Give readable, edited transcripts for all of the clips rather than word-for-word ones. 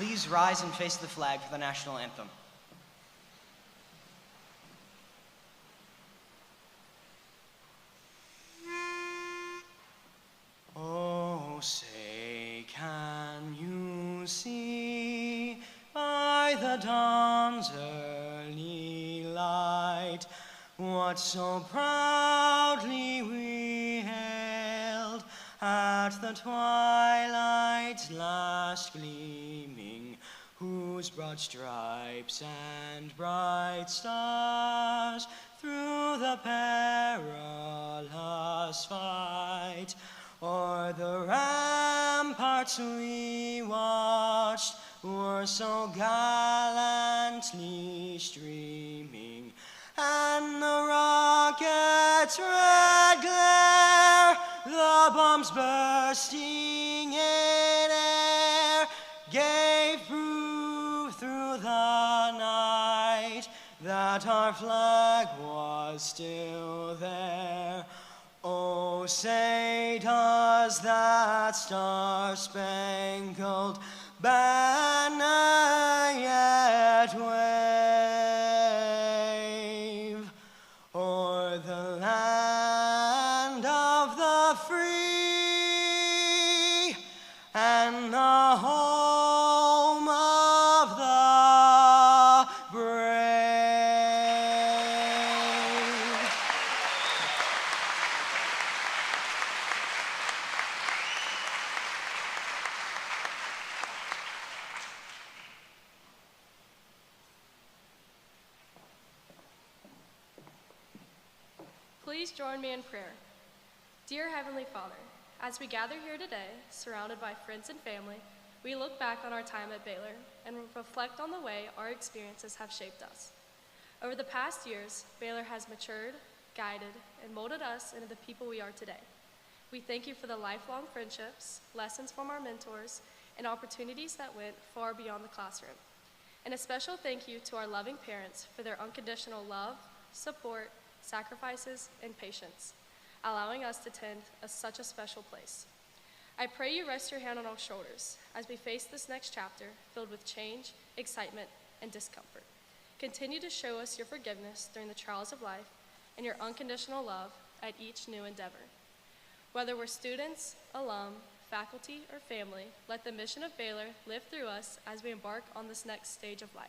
Please rise and face the flag for the national anthem. Oh, say, can you see by the dawn's early light what so proudly we hailed at the twilight's last gleaming, whose broad stripes and bright stars through the perilous fight o'er the ramparts we watched were so gallantly streaming, and the rocket's red glare, the bombs bursting in air, gave proof through the night that our flag was still there. Oh, say does that star-spangled banner yet wave o'er the land of the free and the home of the brave? Please join me in prayer. Dear Heavenly Father, as we gather here today, surrounded by friends and family, we look back on our time at Baylor and reflect on the way our experiences have shaped us. Over the past years, Baylor has matured, guided, and molded us into the people we are today. We thank you for the lifelong friendships, lessons from our mentors, and opportunities that went far beyond the classroom. And a special thank you to our loving parents for their unconditional love, support, sacrifices, and patience, allowing us to attend such a special place. I pray you rest your hand on our shoulders as we face this next chapter filled with change, excitement, and discomfort. Continue to show us your forgiveness during the trials of life and your unconditional love at each new endeavor. Whether we're students, alum, faculty, or family, let the mission of Baylor live through us as we embark on this next stage of life.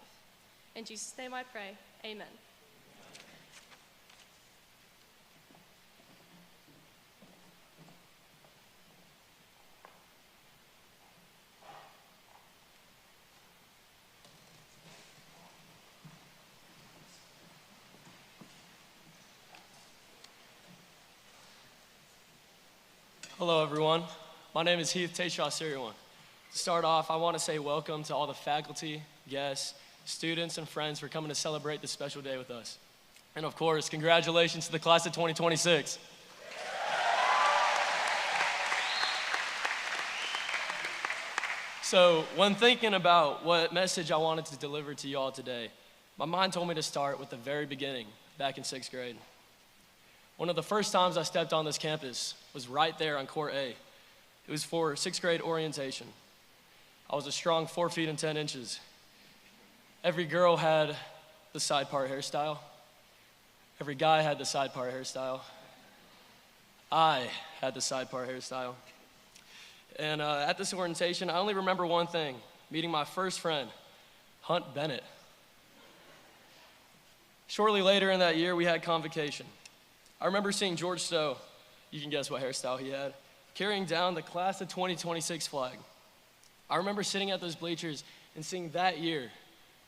In Jesus' name I pray, amen. Hello, everyone. My name is Heath Tayshaw Siriwan. To start off, I want to say welcome to all the faculty, guests, students, and friends for coming to celebrate this special day with us. And of course, congratulations to the class of 2026. So when thinking about what message I wanted to deliver to you all today, my mind told me to start with the very beginning, back in 6th grade. One of the first times I stepped on this campus was right there on Court A. It was for 6th grade orientation. I was a strong 4 feet and 10 inches. Every girl had the side part hairstyle. Every guy had the side part hairstyle. I had the side part hairstyle. And at this orientation, I only remember one thing, meeting my first friend, Hunt Bennett. Shortly later in that year, we had convocation. I remember seeing George Stowe, you can guess what hairstyle he had, carrying down the class of 2026 flag. I remember sitting at those bleachers and seeing that year,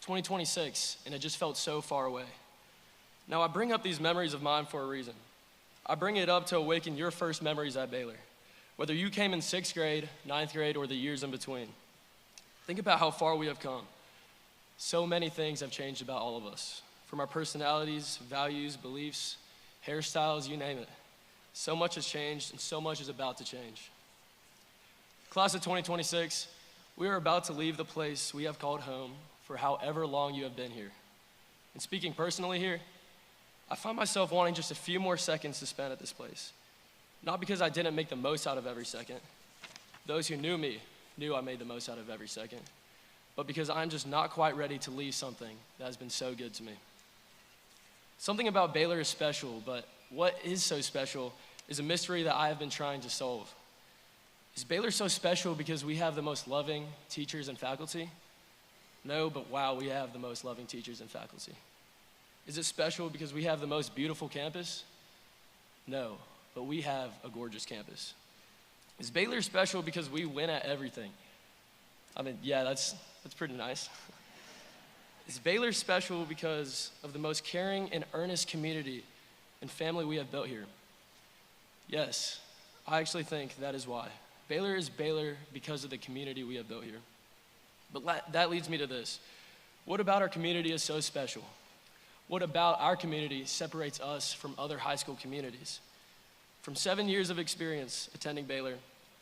2026, and it just felt so far away. Now, I bring up these memories of mine for a reason. I bring it up to awaken your first memories at Baylor, whether you came in 6th grade, 9th grade, or the years in between. Think about how far we have come. So many things have changed about all of us, from our personalities, values, beliefs, hairstyles, you name it. So much has changed, and so much is about to change. Class of 2026, we are about to leave the place we have called home for however long you have been here. And speaking personally here, I find myself wanting just a few more seconds to spend at this place. Not because I didn't make the most out of every second. Those who knew me knew I made the most out of every second. but because I'm just not quite ready to leave something that has been so good to me. Something about Baylor is special, but what is so special is a mystery that I have been trying to solve. Is Baylor so special because we have the most loving teachers and faculty? No, but wow, we have the most loving teachers and faculty. Is it special because we have the most beautiful campus? No, but we have a gorgeous campus. Is Baylor special because we win at everything? I mean, yeah, that's pretty nice. Is Baylor special because of the most caring and earnest community and family we have built here? Yes, I actually think that is why. Baylor is Baylor because of the community we have built here. But that leads me to this. What about our community is so special? What about our community separates us from other high school communities? From 7 years of experience attending Baylor,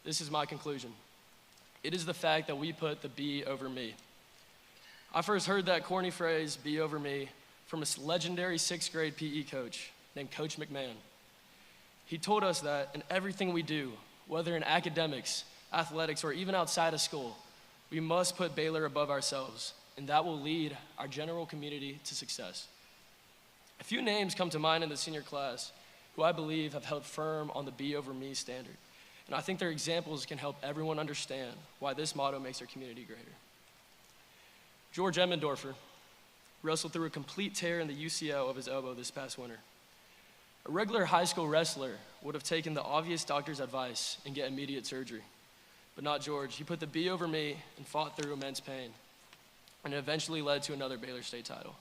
this is my conclusion. It is the fact that we put the B over me. I first heard that corny phrase, B over me, from a legendary 6th grade PE coach named Coach McMahon. He told us that in everything we do, whether in academics, athletics, or even outside of school, we must put Baylor above ourselves, and that will lead our general community to success. A few names come to mind in the senior class who I believe have held firm on the B over me standard, and I think their examples can help everyone understand why this motto makes our community greater. George Emmendorfer wrestled through a complete tear in the UCL of his elbow this past winter. A regular high school wrestler would have taken the obvious doctor's advice and get immediate surgery. But not George. He put the B over me and fought through immense pain. And it eventually led to another Baylor State title.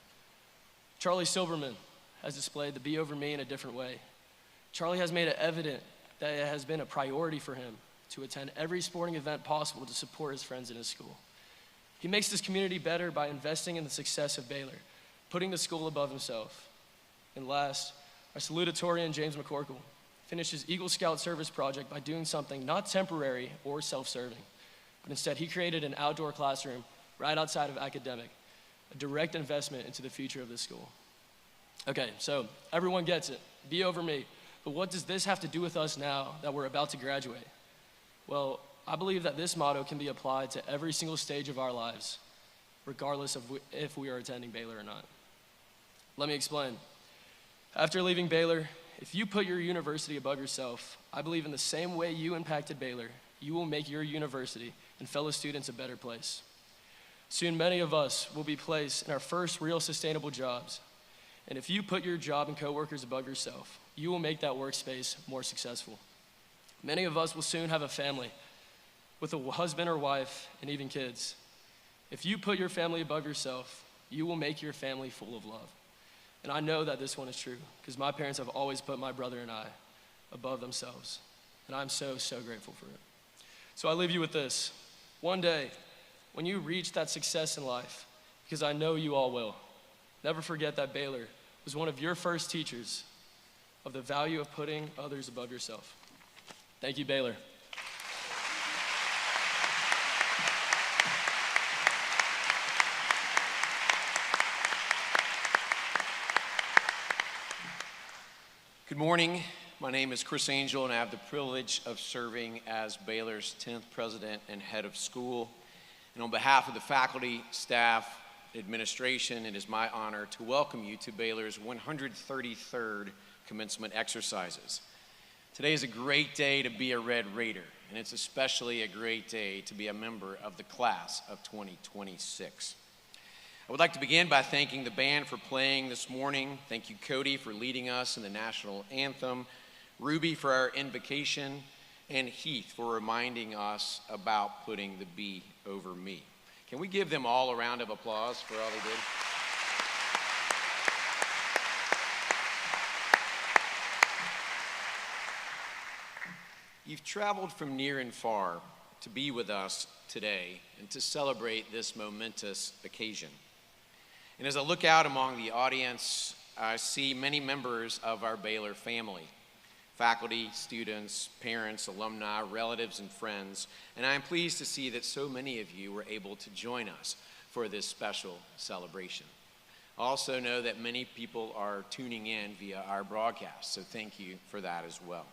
Charlie Silverman has displayed the B over me in a different way. Charlie has made it evident that it has been a priority for him to attend every sporting event possible to support his friends in his school. He makes this community better by investing in the success of Baylor, putting the school above himself. And last, our salutatorian, James McCorkle, finished his Eagle Scout service project by doing something not temporary or self-serving, but instead he created an outdoor classroom right outside of academic, a direct investment into the future of this school. Okay, so everyone gets it, B over me, but what does this have to do with us now that we're about to graduate? Well, I believe that this motto can be applied to every single stage of our lives, regardless of if we are attending Baylor or not. Let me explain. After leaving Baylor, if you put your university above yourself, I believe in the same way you impacted Baylor, you will make your university and fellow students a better place. Soon, many of us will be placed in our first real sustainable jobs. And if you put your job and coworkers above yourself, you will make that workspace more successful. Many of us will soon have a family with a husband or wife and even kids. If you put your family above yourself, you will make your family full of love. And I know that this one is true because my parents have always put my brother and I above themselves. And I'm so, so grateful for it. So I leave you with this. One day, when you reach that success in life, because I know you all will, never forget that Baylor was one of your first teachers of the value of putting others above yourself. Thank you, Baylor. Good morning. My name is Chris Angel, and I have the privilege of serving as Baylor's 10th president and head of school. And on behalf of the faculty, staff, administration, it is my honor to welcome you to Baylor's 133rd commencement exercises. Today is a great day to be a Red Raider, and it's especially a great day to be a member of the class of 2026. I would like to begin by thanking the band for playing this morning. Thank you, Cody, for leading us in the national anthem, Ruby for our invocation, and Heath for reminding us about putting the B over me. Can we give them all a round of applause for all they did? You've traveled from near and far to be with us today and to celebrate this momentous occasion. And as I look out among the audience, I see many members of our Baylor family, faculty, students, parents, alumni, relatives, and friends, and I am pleased to see that so many of you were able to join us for this special celebration. I also know that many people are tuning in via our broadcast, so thank you for that as well.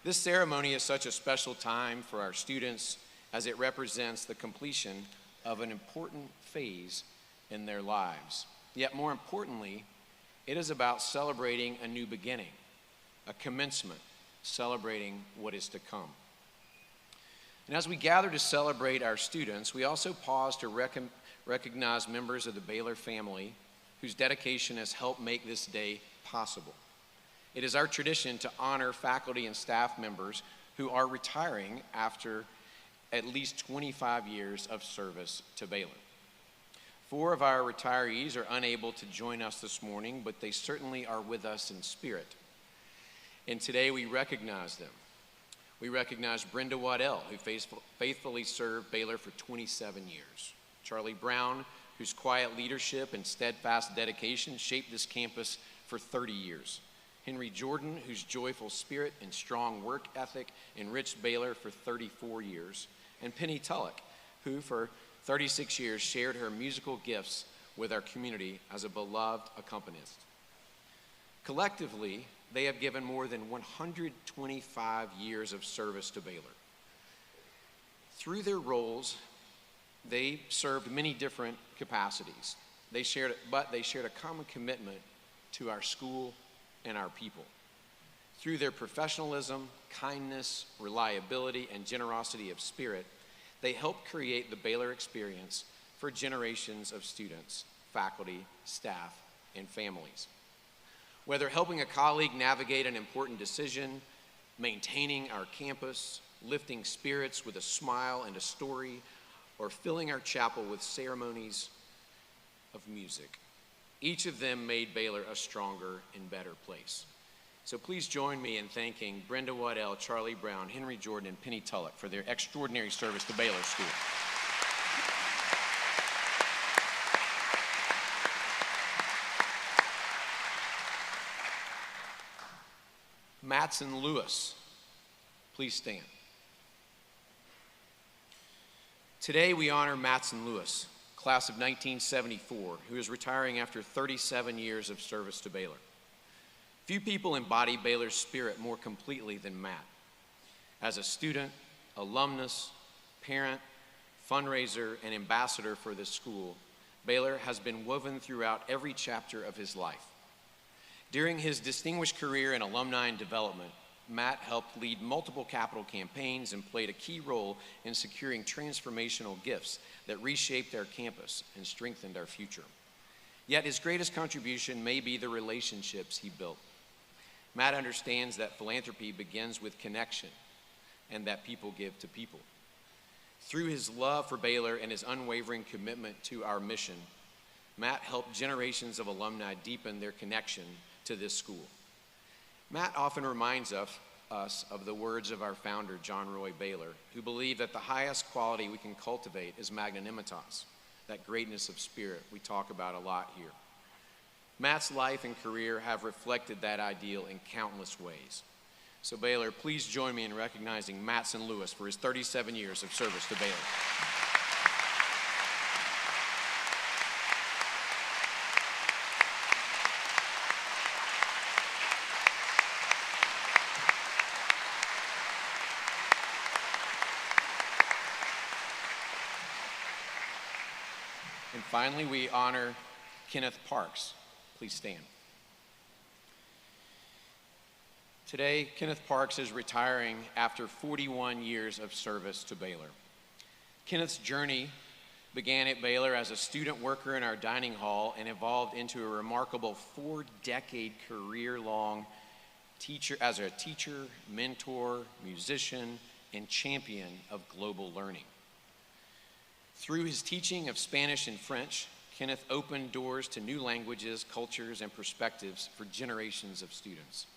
This ceremony is such a special time for our students as it represents the completion of an important phase in their lives. Yet more importantly, it is about celebrating a new beginning, a commencement, celebrating what is to come. And as we gather to celebrate our students, we also pause to recognize members of the Baylor family whose dedication has helped make this day possible. It is our tradition to honor faculty and staff members who are retiring after at least 25 years of service to Baylor. 4 of our retirees are unable to join us this morning, but they certainly are with us in spirit. And today we recognize them. We recognize Brenda Waddell, who faithfully served Baylor for 27 years. Charlie Brown, whose quiet leadership and steadfast dedication shaped this campus for 30 years. Henry Jordan, whose joyful spirit and strong work ethic enriched Baylor for 34 years. And Penny Tulloch, who for 36 years shared her musical gifts with our community as a beloved accompanist. Collectively, they have given more than 125 years of service to Baylor. Through their roles, they served many different capacities. But they shared a common commitment to our school and our people. Through their professionalism, kindness, reliability, and generosity of spirit, they helped create the Baylor experience for generations of students, faculty, staff, and families. Whether helping a colleague navigate an important decision, maintaining our campus, lifting spirits with a smile and a story, or filling our chapel with ceremonies of music, each of them made Baylor a stronger and better place. So please join me in thanking Brenda Waddell, Charlie Brown, Henry Jordan, and Penny Tulloch for their extraordinary service to Baylor School. Matson Lewis, please stand. Today we honor Matson Lewis, class of 1974, who is retiring after 37 years of service to Baylor. Few people embody Baylor's spirit more completely than Matt. As a student, alumnus, parent, fundraiser, and ambassador for this school, Baylor has been woven throughout every chapter of his life. During his distinguished career in alumni and development, Matt helped lead multiple capital campaigns and played a key role in securing transformational gifts that reshaped our campus and strengthened our future. Yet his greatest contribution may be the relationships he built. Matt understands that philanthropy begins with connection and that people give to people. Through his love for Baylor and his unwavering commitment to our mission, Matt helped generations of alumni deepen their connection to this school. Matt often reminds us of the words of our founder, John Roy Baylor, who believed that the highest quality we can cultivate is magnanimitas, that greatness of spirit we talk about a lot here. Matt's life and career have reflected that ideal in countless ways. So Baylor, please join me in recognizing Matson Lewis for his 37 years of service to Baylor. And finally, we honor Kenneth Parks. Please stand. Today, Kenneth Parks is retiring after 41 years of service to Baylor. Kenneth's journey began at Baylor as a student worker in our dining hall and evolved into a remarkable 4-decade career-long teacher as a teacher, mentor, musician, and champion of global learning. Through his teaching of Spanish and French, Kenneth opened doors to new languages, cultures, and perspectives for generations of students.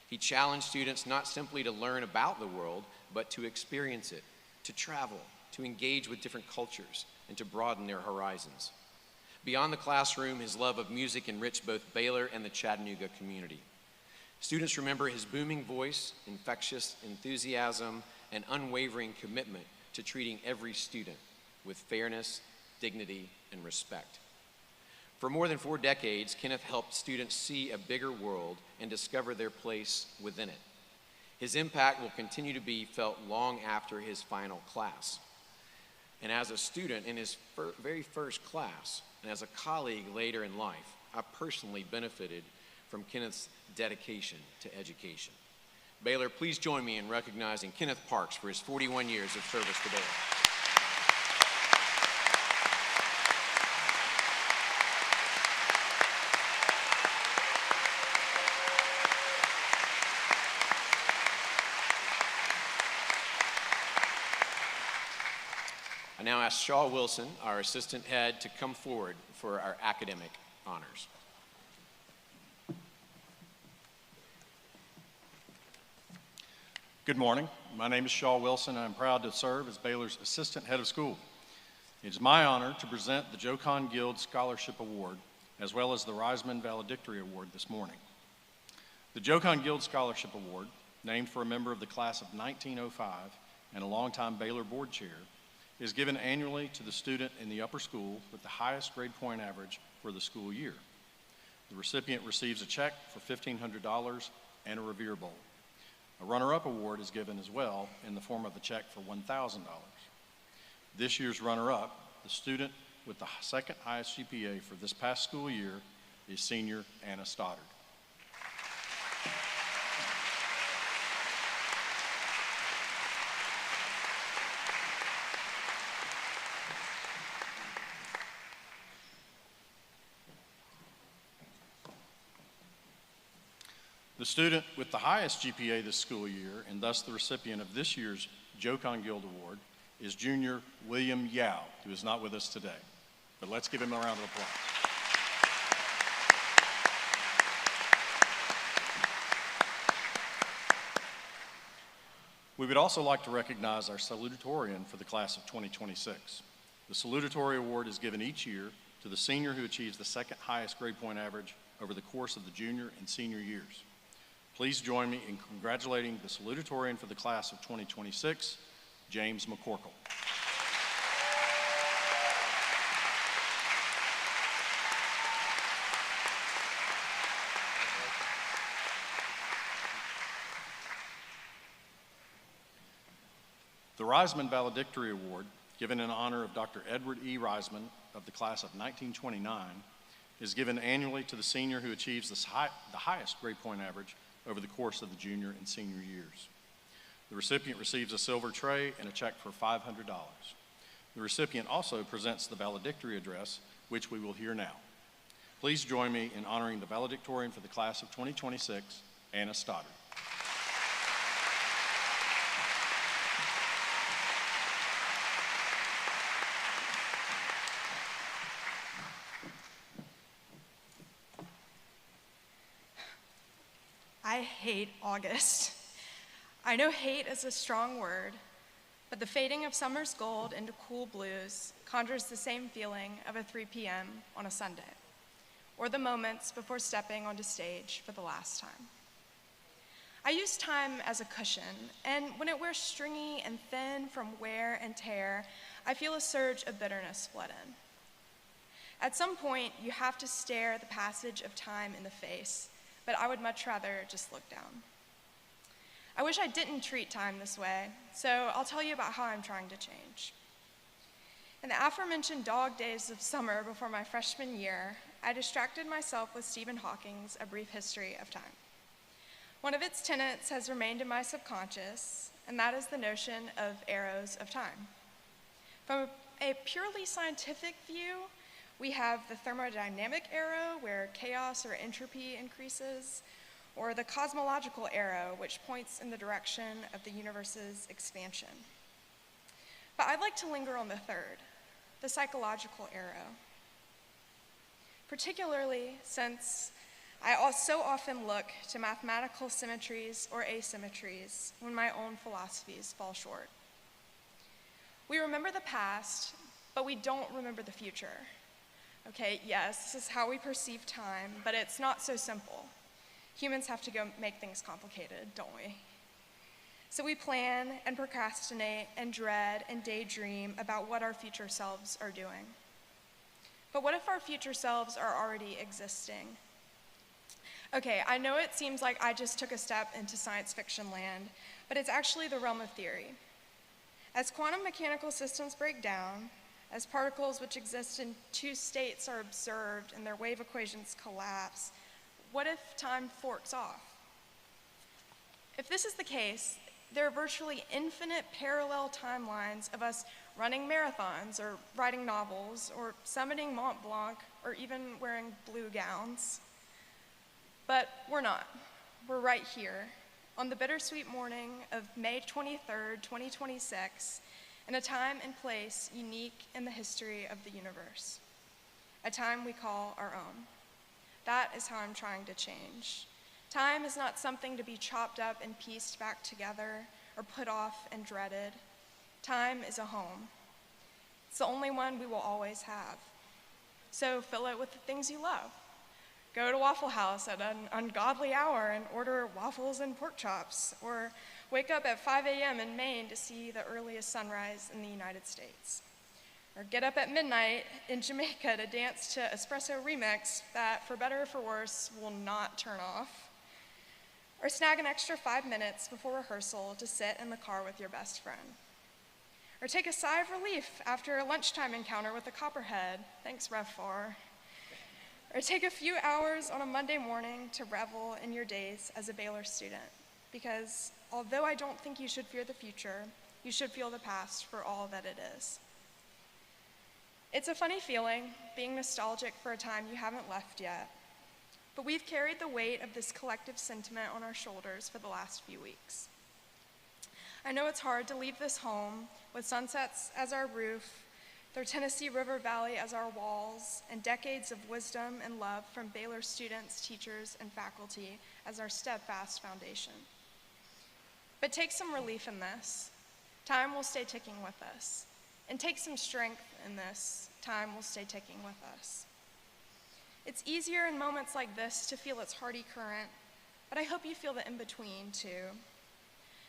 He challenged students not simply to learn about the world, but to experience it, to travel, to engage with different cultures, and to broaden their horizons. Beyond the classroom, his love of music enriched both Baylor and the Chattanooga community. Students remember his booming voice, infectious enthusiasm, and unwavering commitment to treating every student with fairness, dignity, and respect. For more than 4 decades, Kenneth helped students see a bigger world and discover their place within it. His impact will continue to be felt long after his final class. And as a student in his very first class, and as a colleague later in life, I personally benefited from Kenneth's dedication to education. Baylor, please join me in recognizing Kenneth Parks for his 41 years of service to Baylor. I now ask Shaw Wilson, our assistant head, to come forward for our academic honors. Good morning. My name is Shaw Wilson, and I'm proud to serve as Baylor's assistant head of school. It is my honor to present the Joe Kahn Guild Scholarship Award, as well as the Reisman Valedictory Award this morning. The Joe Kahn Guild Scholarship Award, named for a member of the class of 1905 and a longtime Baylor board chair, is given annually to the student in the upper school with the highest grade point average for the school year. The recipient receives a check for $1,500 and a Revere Bowl. A runner-up award is given as well in the form of a check for $1,000. This year's runner-up, the student with the second highest GPA for this past school year, is senior Anna Stoddard. The student with the highest GPA this school year, and thus the recipient of this year's Joe Kahn Guild Award, is junior William Yao, who is not with us today. But let's give him a round of applause. We would also like to recognize our salutatorian for the class of 2026. The salutatory award is given each year to the senior who achieves the second highest grade point average over the course of the junior and senior years. Please join me in congratulating the salutatorian for the class of 2026, James McCorkle. The Reisman Valedictory Award, given in honor of Dr. Edward E. Reisman of the class of 1929, is given annually to the senior who achieves the highest grade point average over the course of the junior and senior years. The recipient receives a silver tray and a check for $500. The recipient also presents the valedictory address, which we will hear now. Please join me in honoring the valedictorian for the class of 2026, Anna Stoddard. I hate August. I know hate is a strong word, but the fading of summer's gold into cool blues conjures the same feeling of a 3 p.m. on a Sunday, or the moments before stepping onto stage for the last time. I use time as a cushion, and when it wears stringy and thin from wear and tear, I feel a surge of bitterness flood in. At some point, you have to stare the passage of time in the face, but I would much rather just look down. I wish I didn't treat time this way, so I'll tell you about how I'm trying to change. In the aforementioned dog days of summer before my freshman year, I distracted myself with Stephen Hawking's A Brief History of Time. One of its tenets has remained in my subconscious, and that is the notion of arrows of time. From a purely scientific view, we have the thermodynamic arrow, where chaos or entropy increases, or the cosmological arrow, which points in the direction of the universe's expansion. But I'd like to linger on the third, the psychological arrow, particularly since I so often look to mathematical symmetries or asymmetries when my own philosophies fall short. We remember the past, but we don't remember the future. Okay, yes, this is how we perceive time, but it's not so simple. Humans have to go make things complicated, don't we? So we plan and procrastinate and dread and daydream about what our future selves are doing. But what if our future selves are already existing? Okay, I know it seems like I just took a step into science fiction land, but it's actually the realm of theory. As quantum mechanical systems break down, as particles which exist in two states are observed and their wave equations collapse, what if time forks off? If this is the case, there are virtually infinite parallel timelines of us running marathons or writing novels or summiting Mont Blanc or even wearing blue gowns. But we're not. We're right here on the bittersweet morning of May 23rd, 2026, in a time and place unique in the history of the universe, a time we call our own. That is how I'm trying to change. Time is not something to be chopped up and pieced back together or put off and dreaded. Time is a home. It's the only one we will always have. So fill it with the things you love. Go to Waffle House at an ungodly hour and order waffles and pork chops, or wake up at 5 a.m. in Maine to see the earliest sunrise in the United States. Or get up at midnight in Jamaica to dance to Espresso Remix that, for better or for worse, will not turn off. Or snag an extra 5 minutes before rehearsal to sit in the car with your best friend. Or take a sigh of relief after a lunchtime encounter with a copperhead. Thanks, Rev Far. Or take a few hours on a Monday morning to revel in your days as a Baylor student. Because although I don't think you should fear the future, you should feel the past for all that it is. It's a funny feeling, being nostalgic for a time you haven't left yet. But we've carried the weight of this collective sentiment on our shoulders for the last few weeks. I know it's hard to leave this home with sunsets as our roof, the Tennessee River Valley as our walls, and decades of wisdom and love from Baylor students, teachers, and faculty as our steadfast foundation. But take some relief in this. Time will stay ticking with us. And take some strength in this. Time will stay ticking with us. It's easier in moments like this to feel its hearty current, but I hope you feel the in-between too.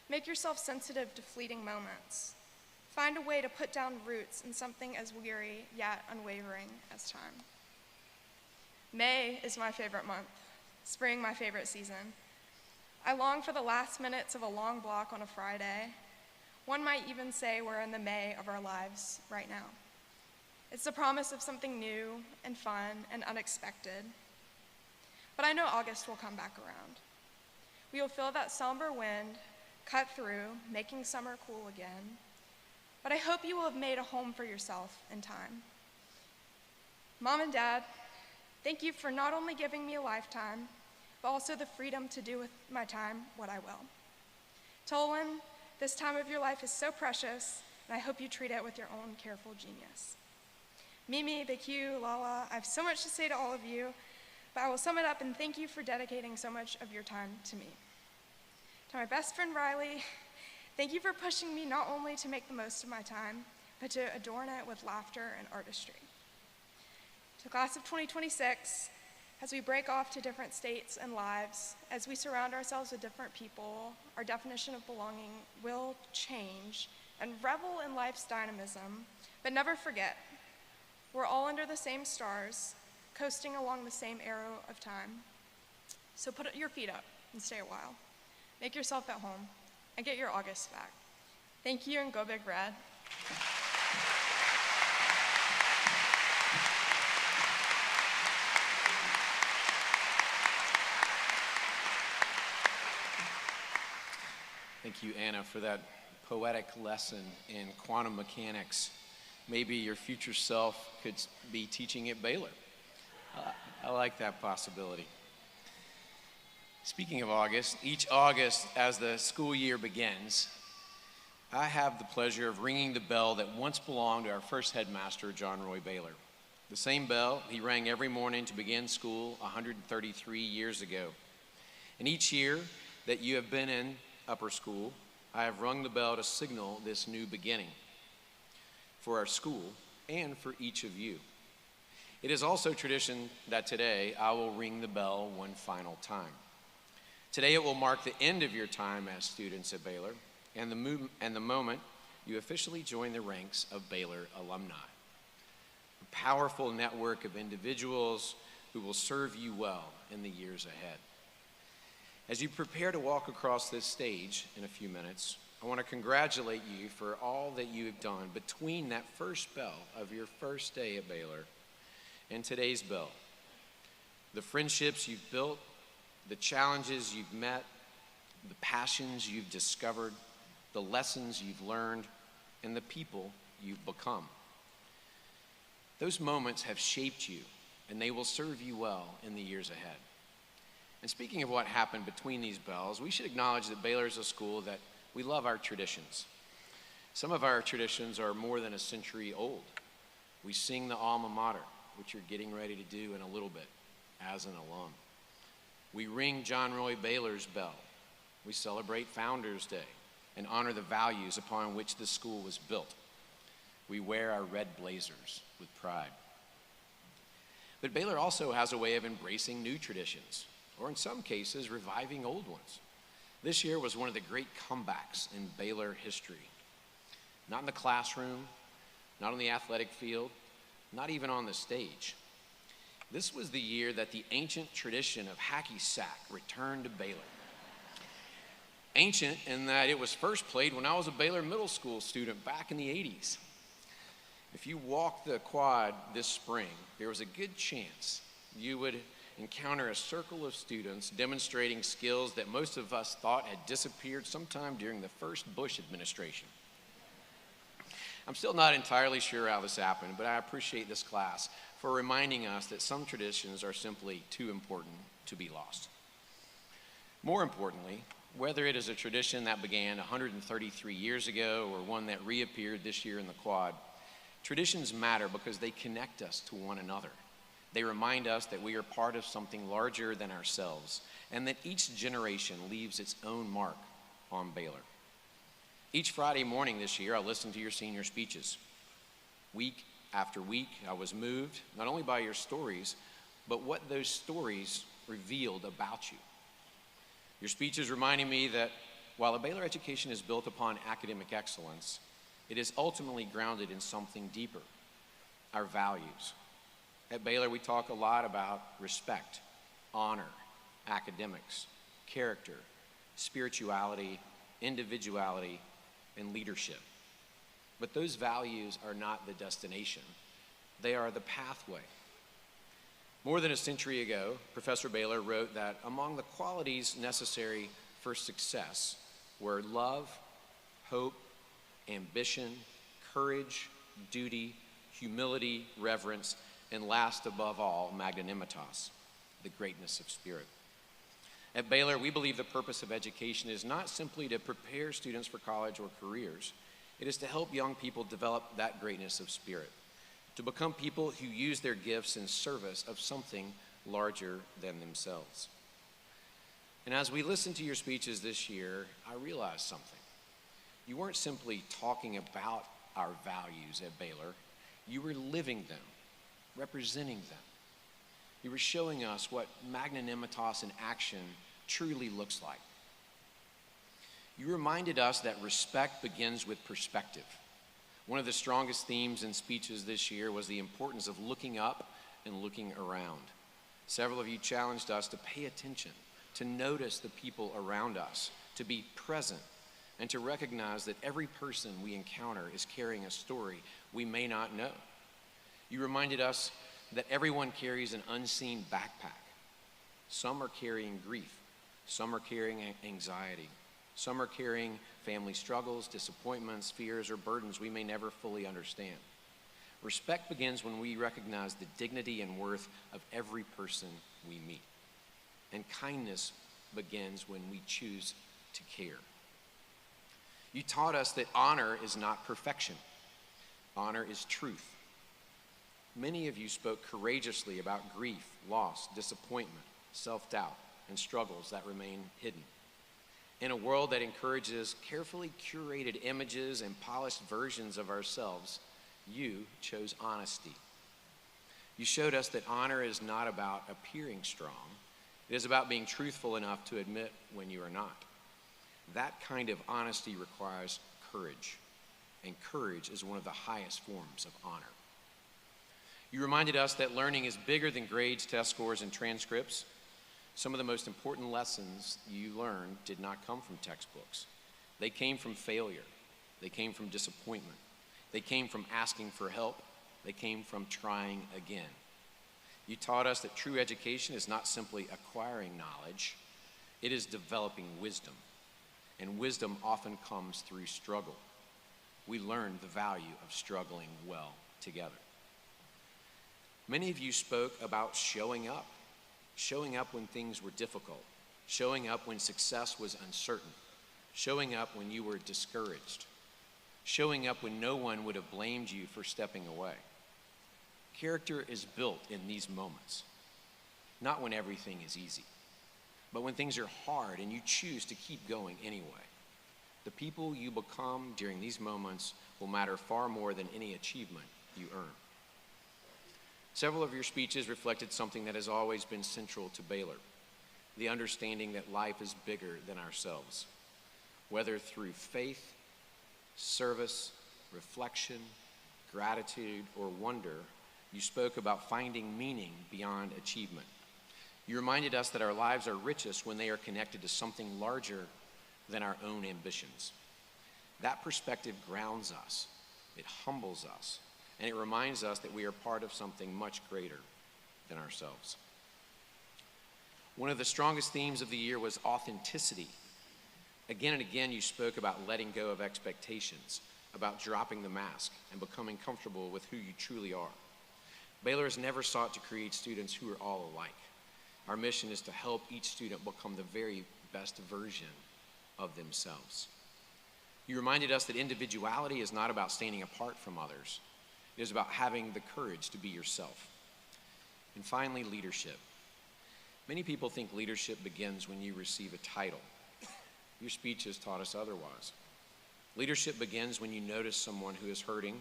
Make yourself sensitive to fleeting moments. Find a way to put down roots in something as weary yet unwavering as time. May is my favorite month, spring my favorite season. I long for the last minutes of a long block on a Friday. One might even say we're in the May of our lives right now. It's the promise of something new and fun and unexpected. But I know August will come back around. We will feel that somber wind cut through, making summer cool again. But I hope you will have made a home for yourself in time. Mom and Dad, thank you for not only giving me a lifetime, but also the freedom to do with my time what I will. Tolan, this time of your life is so precious, and I hope you treat it with your own careful genius. Mimi, BQ, Lala, I have so much to say to all of you, but I will sum it up and thank you for dedicating so much of your time to me. To my best friend Riley, thank you for pushing me not only to make the most of my time, but to adorn it with laughter and artistry. To the class of 2026, as we break off to different states and lives, as we surround ourselves with different people, our definition of belonging will change and revel in life's dynamism, but never forget, we're all under the same stars, coasting along the same arrow of time. So put your feet up and stay a while. Make yourself at home, and get your August back. Thank you, and go Big Red. Thank you, Anna, for that poetic lesson in quantum mechanics. Maybe your future self could be teaching at Baylor. I like that possibility. Speaking of August, each August as the school year begins, I have the pleasure of ringing the bell that once belonged to our first headmaster, John Roy Baylor. The same bell he rang every morning to begin school 133 years ago. And each year that you have been in upper school, I have rung the bell to signal this new beginning for our school and for each of you. It is also tradition that today I will ring the bell one final time. Today it will mark the end of your time as students at Baylor and the moment you officially join the ranks of Baylor alumni. A powerful network of individuals who will serve you well in the years ahead. As you prepare to walk across this stage in a few minutes, I want to congratulate you for all that you have done between that first bell of your first day at Baylor and today's bell. The friendships you've built, the challenges you've met, the passions you've discovered, the lessons you've learned, and the people you've become. Those moments have shaped you, and they will serve you well in the years ahead. And speaking of what happened between these bells, we should acknowledge that Baylor is a school that we love our traditions. Some of our traditions are more than a century old. We sing the alma mater, which you're getting ready to do in a little bit as an alum. We ring John Roy Baylor's bell. We celebrate Founders Day and honor the values upon which this school was built. We wear our red blazers with pride. But Baylor also has a way of embracing new traditions, or in some cases, reviving old ones. This year was one of the great comebacks in Baylor history. Not in the classroom, not on the athletic field, not even on the stage. This was the year that the ancient tradition of hacky sack returned to Baylor. Ancient in that it was first played when I was a Baylor middle school student back in the 80s. If you walked the quad this spring, there was a good chance you would encounter a circle of students demonstrating skills that most of us thought had disappeared sometime during the first Bush administration. I'm still not entirely sure how this happened, but I appreciate this class for reminding us that some traditions are simply too important to be lost. More importantly, whether it is a tradition that began 133 years ago or one that reappeared this year in the quad, traditions matter because they connect us to one another. They remind us that we are part of something larger than ourselves and that each generation leaves its own mark on Baylor. Each Friday morning this year, I listened to your senior speeches. Week after week, I was moved not only by your stories, but what those stories revealed about you. Your speeches reminded me that while a Baylor education is built upon academic excellence, it is ultimately grounded in something deeper, our values. At Baylor, we talk a lot about respect, honor, academics, character, spirituality, individuality, and leadership. But those values are not the destination. They are the pathway. More than a century ago, Professor Baylor wrote that among the qualities necessary for success were love, hope, ambition, courage, duty, humility, reverence, and last above all, magnanimitas, the greatness of spirit. At Baylor, we believe the purpose of education is not simply to prepare students for college or careers. It is to help young people develop that greatness of spirit, to become people who use their gifts in service of something larger than themselves. And as we listened to your speeches this year, I realized something. You weren't simply talking about our values at Baylor, you were living them, representing them. You were showing us what magnanimitas in action truly looks like. You reminded us that respect begins with perspective. One of the strongest themes in speeches this year was the importance of looking up and looking around. Several of you challenged us to pay attention, to notice the people around us, to be present, and to recognize that every person we encounter is carrying a story we may not know. You reminded us that everyone carries an unseen backpack. Some are carrying grief. Some are carrying anxiety. Some are carrying family struggles, disappointments, fears, or burdens we may never fully understand. Respect begins when we recognize the dignity and worth of every person we meet. And kindness begins when we choose to care. You taught us that honor is not perfection. Honor is truth. Many of you spoke courageously about grief, loss, disappointment, self-doubt, and struggles that remain hidden. In a world that encourages carefully curated images and polished versions of ourselves, you chose honesty. You showed us that honor is not about appearing strong. It is about being truthful enough to admit when you are not. That kind of honesty requires courage, and courage is one of the highest forms of honor. You reminded us that learning is bigger than grades, test scores, and transcripts. Some of the most important lessons you learned did not come from textbooks. They came from failure. They came from disappointment. They came from asking for help. They came from trying again. You taught us that true education is not simply acquiring knowledge, it is developing wisdom. And wisdom often comes through struggle. We learned the value of struggling well together. Many of you spoke about showing up when things were difficult, showing up when success was uncertain, showing up when you were discouraged, showing up when no one would have blamed you for stepping away. Character is built in these moments, not when everything is easy, but when things are hard and you choose to keep going anyway. The people you become during these moments will matter far more than any achievement you earn. Several of your speeches reflected something that has always been central to Baylor, the understanding that life is bigger than ourselves. Whether through faith, service, reflection, gratitude, or wonder, you spoke about finding meaning beyond achievement. You reminded us that our lives are richest when they are connected to something larger than our own ambitions. That perspective grounds us, it humbles us, and it reminds us that we are part of something much greater than ourselves. One of the strongest themes of the year was authenticity. Again and again, you spoke about letting go of expectations, about dropping the mask and becoming comfortable with who you truly are. Baylor has never sought to create students who are all alike. Our mission is to help each student become the very best version of themselves. You reminded us that individuality is not about standing apart from others. It is about having the courage to be yourself. And finally, leadership. Many people think leadership begins when you receive a title. Your speech has taught us otherwise. Leadership begins when you notice someone who is hurting.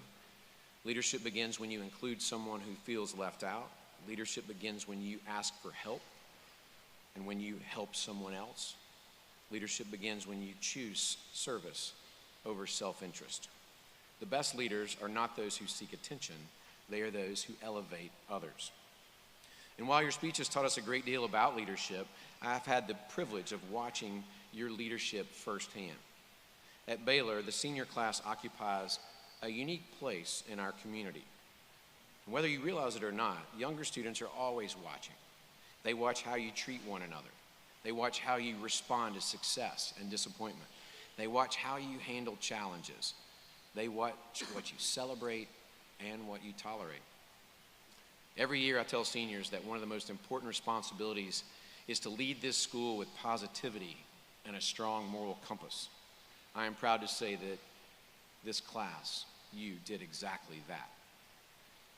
Leadership begins when you include someone who feels left out. Leadership begins when you ask for help and when you help someone else. Leadership begins when you choose service over self-interest. The best leaders are not those who seek attention, they are those who elevate others. And while your speech has taught us a great deal about leadership, I've had the privilege of watching your leadership firsthand. At Baylor, the senior class occupies a unique place in our community. And whether you realize it or not, younger students are always watching. They watch how you treat one another. They watch how you respond to success and disappointment. They watch how you handle challenges. They watch what you celebrate and what you tolerate. Every year I tell seniors that one of the most important responsibilities is to lead this school with positivity and a strong moral compass. I am proud to say that this class, you did exactly that.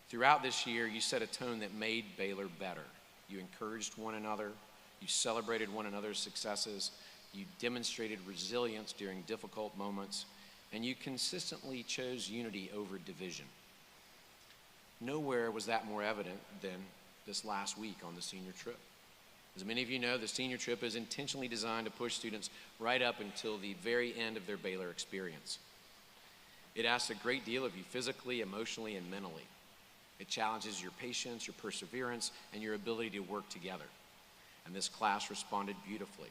Throughout this year, you set a tone that made Baylor better. You encouraged one another, you celebrated one another's successes, you demonstrated resilience during difficult moments, and you consistently chose unity over division. Nowhere was that more evident than this last week on the senior trip. As many of you know, the senior trip is intentionally designed to push students right up until the very end of their Baylor experience. It asks a great deal of you physically, emotionally, and mentally. It challenges your patience, your perseverance, and your ability to work together. And this class responded beautifully.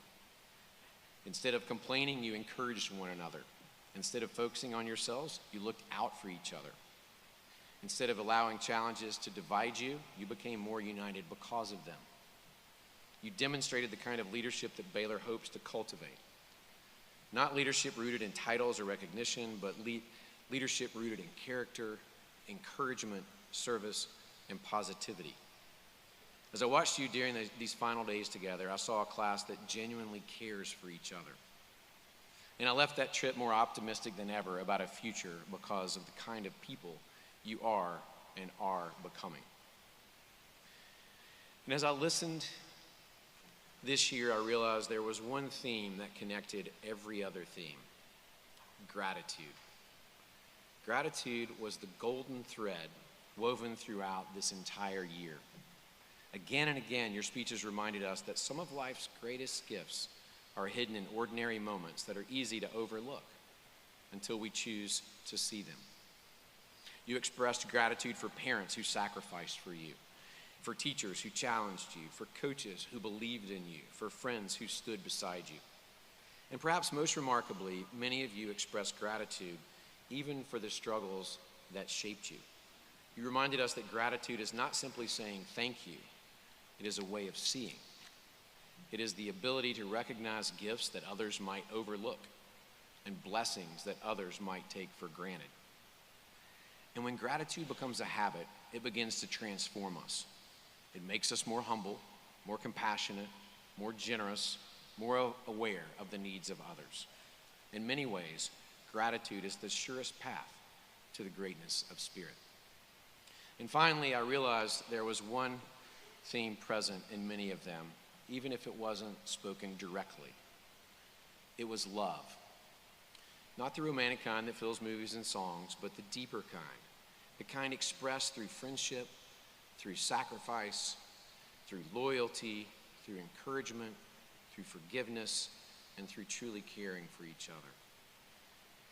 Instead of complaining, you encouraged one another. Instead of focusing on yourselves, you looked out for each other. Instead of allowing challenges to divide you, you became more united because of them. You demonstrated the kind of leadership that Baylor hopes to cultivate. Not leadership rooted in titles or recognition, but leadership rooted in character, encouragement, service, and positivity. As I watched you during these final days together, I saw a class that genuinely cares for each other. And I left that trip more optimistic than ever about a future because of the kind of people you are and are becoming. And as I listened this year, I realized there was one theme that connected every other theme: gratitude. Gratitude was the golden thread woven throughout this entire year. Again and again, your speeches reminded us that some of life's greatest gifts are hidden in ordinary moments that are easy to overlook until we choose to see them. You expressed gratitude for parents who sacrificed for you, for teachers who challenged you, for coaches who believed in you, for friends who stood beside you. And perhaps most remarkably, many of you expressed gratitude even for the struggles that shaped you. You reminded us that gratitude is not simply saying thank you, it is a way of seeing. It is the ability to recognize gifts that others might overlook and blessings that others might take for granted. And when gratitude becomes a habit, it begins to transform us. It makes us more humble, more compassionate, more generous, more aware of the needs of others. In many ways, gratitude is the surest path to the greatness of spirit. And finally, I realized there was one theme present in many of them, even if it wasn't spoken directly. It was love. Not the romantic kind that fills movies and songs, but the deeper kind. The kind expressed through friendship, through sacrifice, through loyalty, through encouragement, through forgiveness, and through truly caring for each other.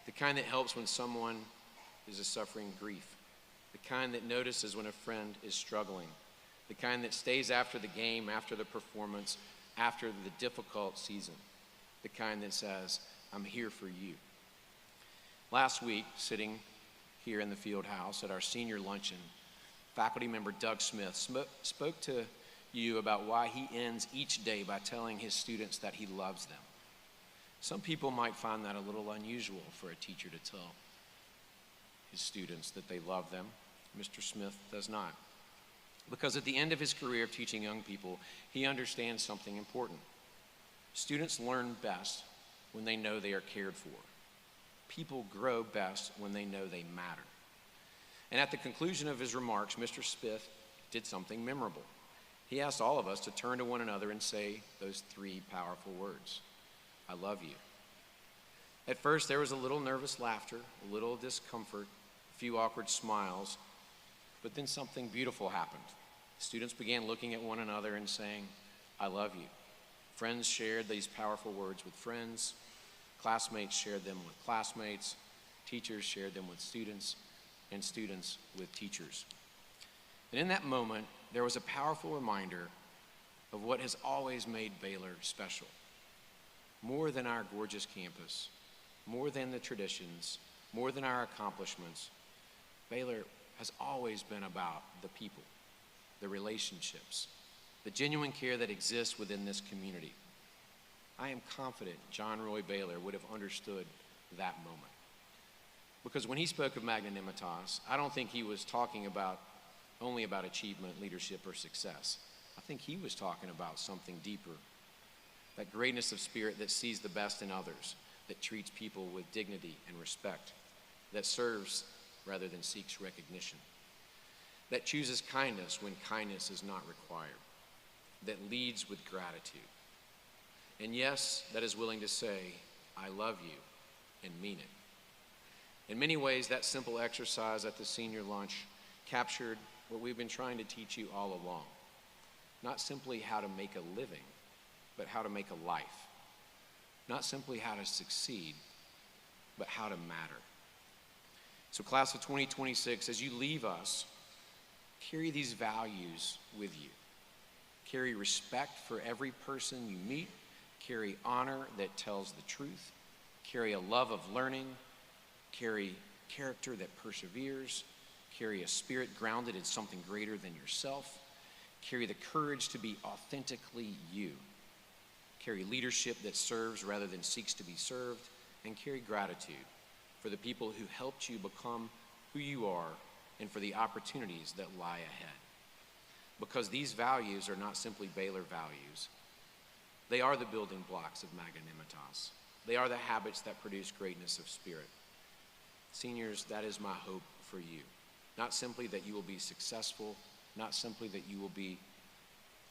The kind that helps when someone is suffering grief. The kind that notices when a friend is struggling. The kind that stays after the game, after the performance, after the difficult season. The kind that says, I'm here for you. Last week, sitting here in the field house at our senior luncheon, faculty member Doug Smith spoke to you about why he ends each day by telling his students that he loves them. Some people might find that a little unusual for a teacher to tell his students that they love them. Mr. Smith does not. Because at the end of his career of teaching young people, he understands something important. Students learn best when they know they are cared for. People grow best when they know they matter. And at the conclusion of his remarks, Mr. Smith did something memorable. He asked all of us to turn to one another and say those three powerful words, I love you. At first, there was a little nervous laughter, a little discomfort, a few awkward smiles, but then something beautiful happened. Students began looking at one another and saying, I love you. Friends shared these powerful words with friends. Classmates shared them with classmates. Teachers shared them with students, and students with teachers. And in that moment, there was a powerful reminder of what has always made Baylor special. More than our gorgeous campus, more than the traditions, more than our accomplishments, Baylor has always been about the people, the relationships, the genuine care that exists within this community. I am confident John Roy Baylor would have understood that moment. Because when he spoke of magnanimitas, I don't think he was talking only about achievement, leadership, or success. I think he was talking about something deeper. That greatness of spirit that sees the best in others, that treats people with dignity and respect, that serves rather than seeks recognition, that chooses kindness when kindness is not required, that leads with gratitude. And yes, that is willing to say, I love you, and mean it. In many ways, that simple exercise at the senior lunch captured what we've been trying to teach you all along. Not simply how to make a living, but how to make a life. Not simply how to succeed, but how to matter. So class of 2026, as you leave us, carry these values with you. Carry respect for every person you meet. Carry honor that tells the truth. Carry a love of learning. Carry character that perseveres. Carry a spirit grounded in something greater than yourself. Carry the courage to be authentically you. Carry leadership that serves rather than seeks to be served. And carry gratitude for the people who helped you become who you are and for the opportunities that lie ahead. Because these values are not simply Baylor values. They are the building blocks of magnanimitas. They are the habits that produce greatness of spirit. Seniors, that is my hope for you. Not simply that you will be successful, not simply that you will be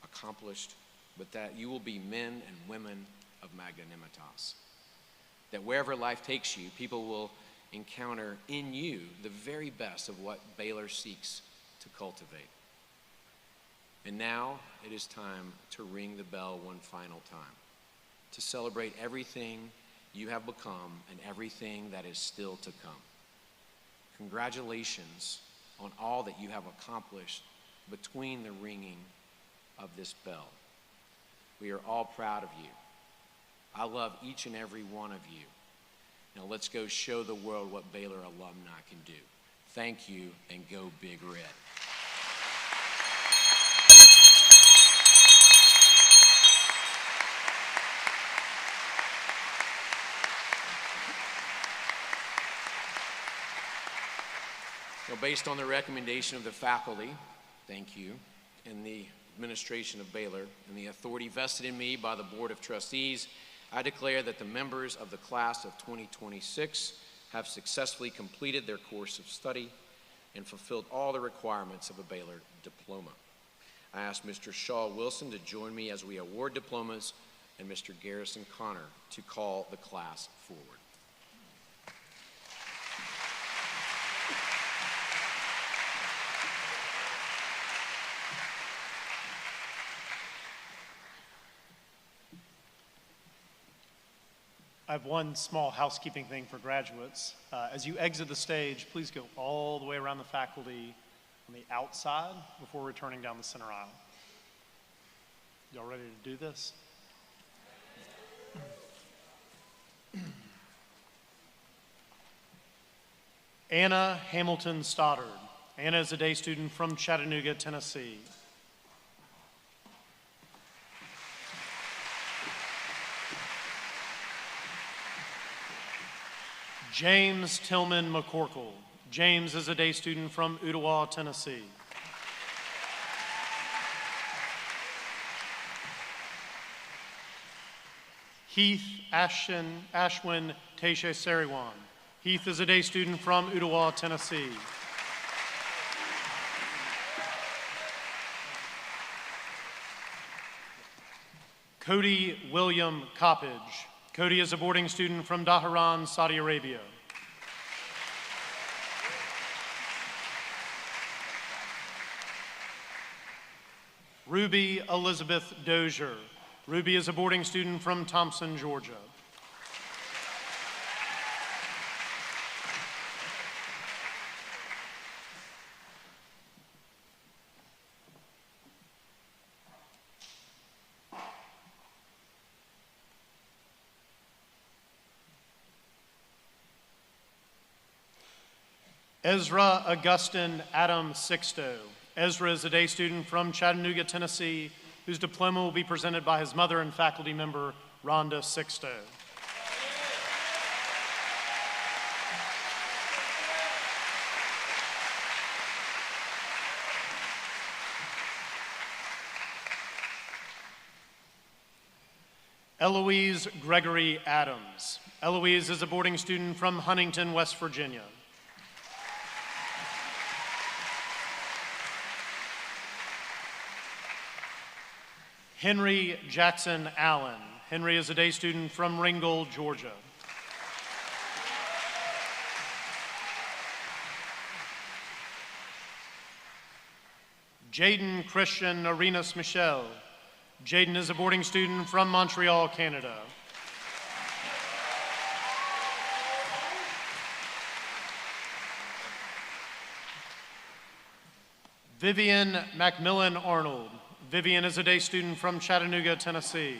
accomplished, but that you will be men and women of magnanimitas. That wherever life takes you, people will encounter in you the very best of what Baylor seeks to cultivate. And now it is time to ring the bell one final time, to celebrate everything you have become and everything that is still to come. Congratulations on all that you have accomplished between the ringing of this bell. We are all proud of you. I love each and every one of you. Now let's go show the world what Baylor alumni can do. Thank you, and go Big Red. Based on the recommendation of the faculty, thank you, and the administration of Baylor, and the authority vested in me by the Board of Trustees, I declare that the members of the class of 2026 have successfully completed their course of study and fulfilled all the requirements of a Baylor diploma. I ask Mr. Shaw Wilson to join me as we award diplomas, and Mr. Garrison Connor to call the class forward. I have one small housekeeping thing for graduates. As you exit the stage, please go all the way around the faculty on the outside before returning down the center aisle. Y'all ready to do this? Anna Hamilton Stoddard. Anna is a day student from Chattanooga, Tennessee. James Tillman McCorkle. James is a day student from Ottawa, Tennessee. Heath Ashwin Teshe Sariwan. Heath is a day student from Ottawa, Tennessee. Cody William Coppage. Cody is a boarding student from Dhahran, Saudi Arabia. Ruby Elizabeth Dozier. Ruby is a boarding student from Thompson, Georgia. Ezra Augustin Adam Sixto. Ezra is a day student from Chattanooga, Tennessee, whose diploma will be presented by his mother and faculty member, Rhonda Sixto. Eloise Gregory Adams. Eloise is a boarding student from Huntington, West Virginia. Henry Jackson Allen. Henry is a day student from Ringgold, Georgia. Jaden Christian Arenas Michel. Jaden is a boarding student from Montreal, Canada. Vivian Macmillan Arnold. Vivian is a day student from Chattanooga, Tennessee.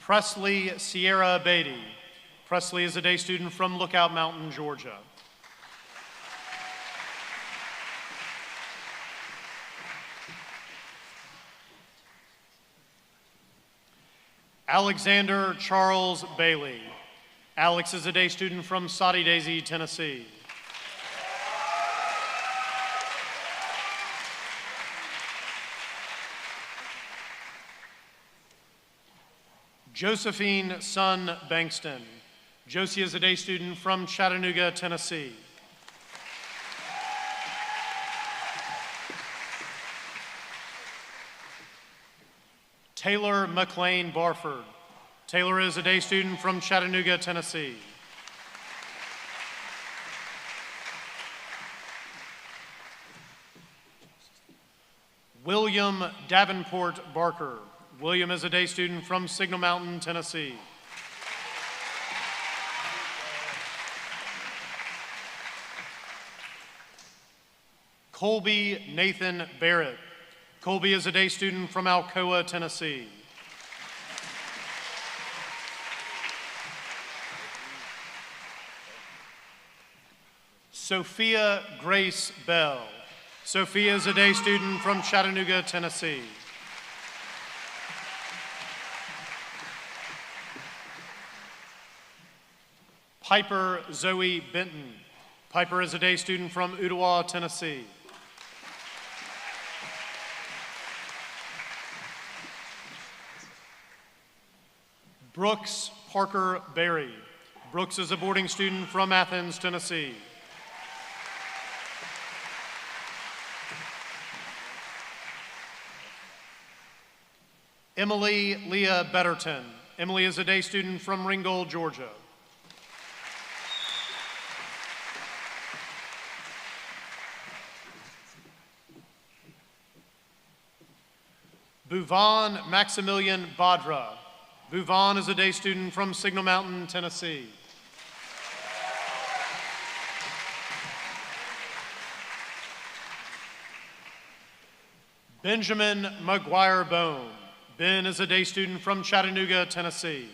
Presley Sierra Beatty. Presley is a day student from Lookout Mountain, Georgia. Alexander Charles Bailey. Alex is a day student from Soddy Daisy, Tennessee. Josephine Sun Bankston. Josie is a day student from Chattanooga, Tennessee. Taylor McLean Barford. Taylor is a day student from Chattanooga, Tennessee. William Davenport Barker. William is a day student from Signal Mountain, Tennessee. Colby Nathan Barrett. Colby is a day student from Alcoa, Tennessee. Sophia Grace Bell. Sophia is a day student from Chattanooga, Tennessee. Piper Zoe Benton. Piper is a day student from Ottawa, Tennessee. Brooks Parker Berry. Brooks is a boarding student from Athens, Tennessee. Emily Leah Betterton. Emily is a day student from Ringgold, Georgia. Bhuvan Maximilian Badra. Bhuvan is a day student from Signal Mountain, Tennessee. Benjamin McGuire Bone. Ben is a day student from Chattanooga, Tennessee.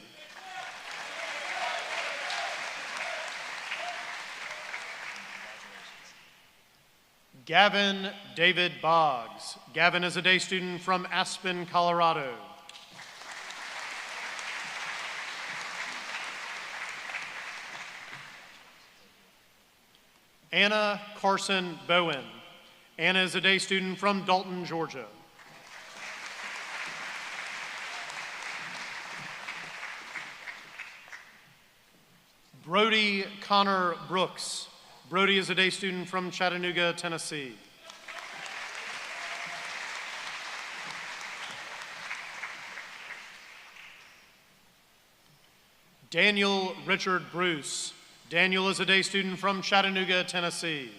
Gavin David Boggs. Gavin is a day student from Aspen, Colorado. Anna Carson Bowen. Anna is a day student from Dalton, Georgia. Brody Connor Brooks. Brody is a day student from Chattanooga, Tennessee. Daniel Richard Bruce. Daniel is a day student from Chattanooga, Tennessee.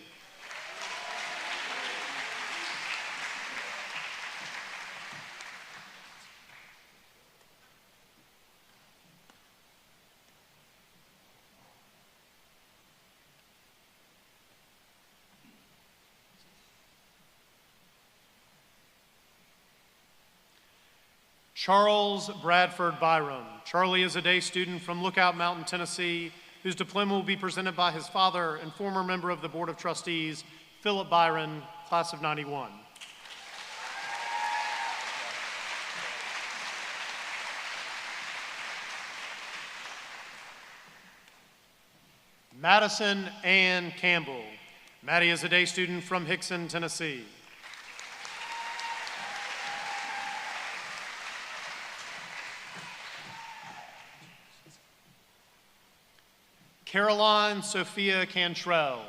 Charles Bradford Byram. Charlie is a day student from Lookout Mountain, Tennessee, whose diploma will be presented by his father and former member of the Board of Trustees, Philip Byron, class of '91. Madison Ann Campbell. Maddie is a day student from Hickson, Tennessee. Caroline Sophia Cantrell.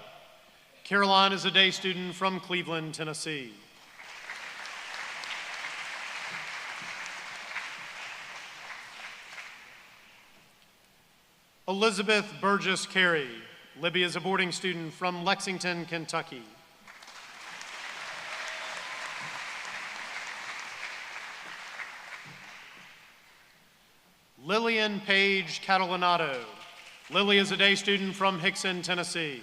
Caroline is a day student from Cleveland, Tennessee. Elizabeth Burgess Carey. Libby is a boarding student from Lexington, Kentucky. Lillian Page Catalanato. Lily is a day student from Hickson, Tennessee.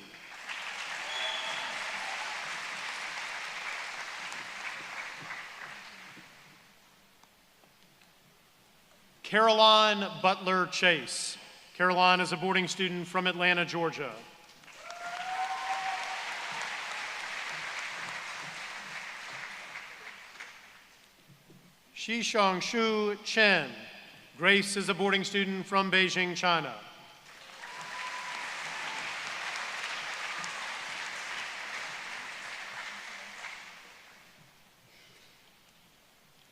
Caroline Butler Chase. Caroline is a boarding student from Atlanta, Georgia. Shishang Shu Chen. Grace is a boarding student from Beijing, China.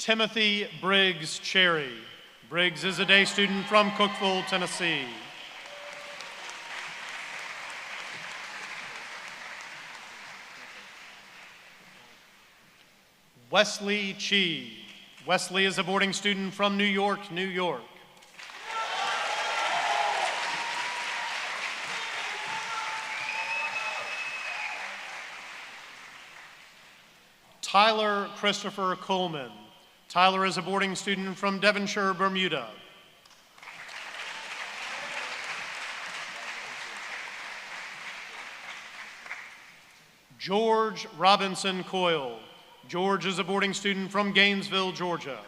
Timothy Briggs Cherry. Briggs is a day student from Cookeville, Tennessee. Wesley Chi. Wesley is a boarding student from New York, New York. Tyler Christopher Coleman. Tyler is a boarding student from Devonshire, Bermuda. George Robinson Coyle. George is a boarding student from Gainesville, Georgia.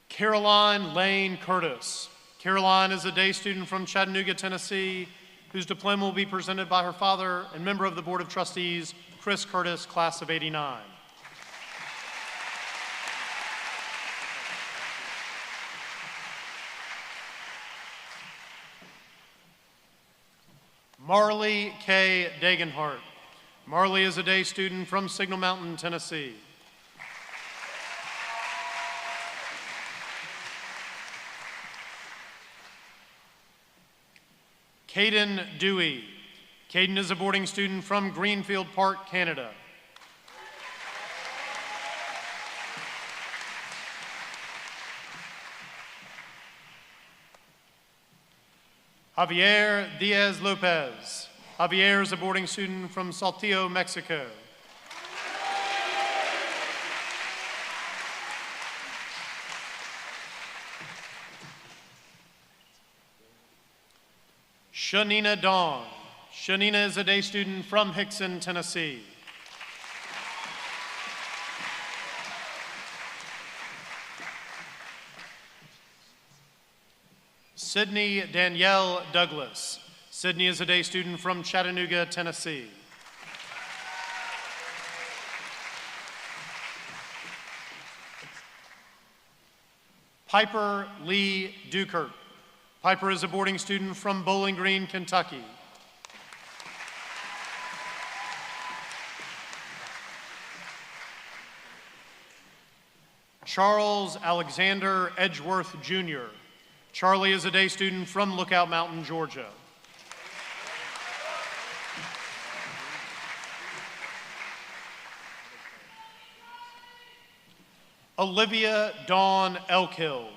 Caroline Lane Curtis. Caroline is a day student from Chattanooga, Tennessee, whose diploma will be presented by her father and member of the Board of Trustees, Chris Curtis, class of '89. Marley K. Dagenhart. Marley is a day student from Signal Mountain, Tennessee. Caden Dewey. Caden is a boarding student from Greenfield Park, Canada. Javier Diaz Lopez. Javier is a boarding student from Saltillo, Mexico. Shanina Dawn. Shanina is a day student from Hickson, Tennessee. Sydney Danielle Douglas. Sydney is a day student from Chattanooga, Tennessee. Piper Lee Dukert. Piper is a boarding student from Bowling Green, Kentucky. Charles Alexander Edgeworth, Jr. Charlie is a day student from Lookout Mountain, Georgia. Olivia Dawn Elkhill.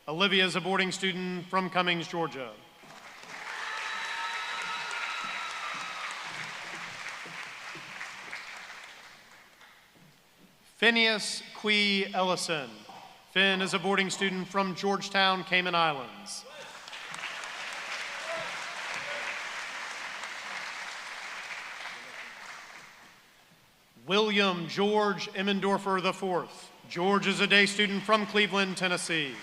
Olivia is a boarding student from Cummings, Georgia. Phineas Quee Ellison. Finn is a boarding student from Georgetown, Cayman Islands. William George Emmendorfer IV. George is a day student from Cleveland, Tennessee.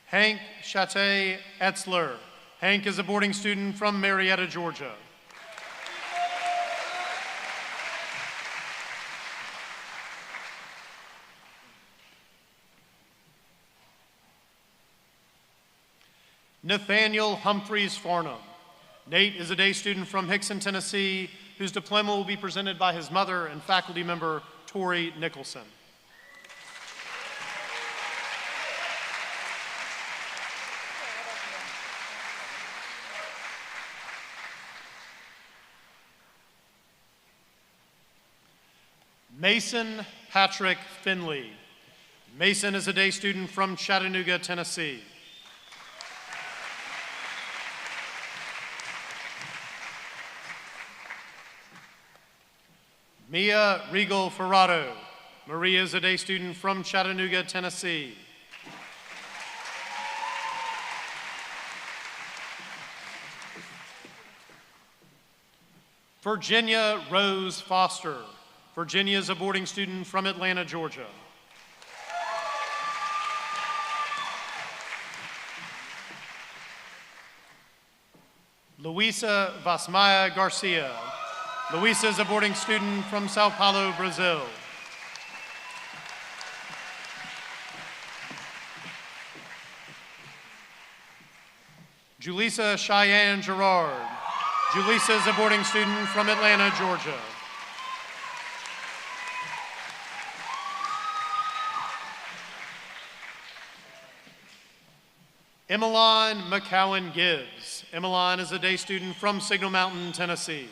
Hank Chate Etzler. Hank is a boarding student from Marietta, Georgia. Nathaniel Humphreys Farnham. Nate is a day student from Hickson, Tennessee, whose diploma will be presented by his mother and faculty member, Tori Nicholson. Mason Patrick Finley. Mason is a day student from Chattanooga, Tennessee. Mia Regal Ferrado. Maria is a day student from Chattanooga, Tennessee. Virginia Rose Foster. Virginia is a boarding student from Atlanta, Georgia. Luisa Vasmaya Garcia. Luisa is a boarding student from Sao Paulo, Brazil. Julissa Cheyenne Gerard. Julissa is a boarding student from Atlanta, Georgia. Emmeline McCowan Gibbs. Emmeline is a day student from Signal Mountain, Tennessee.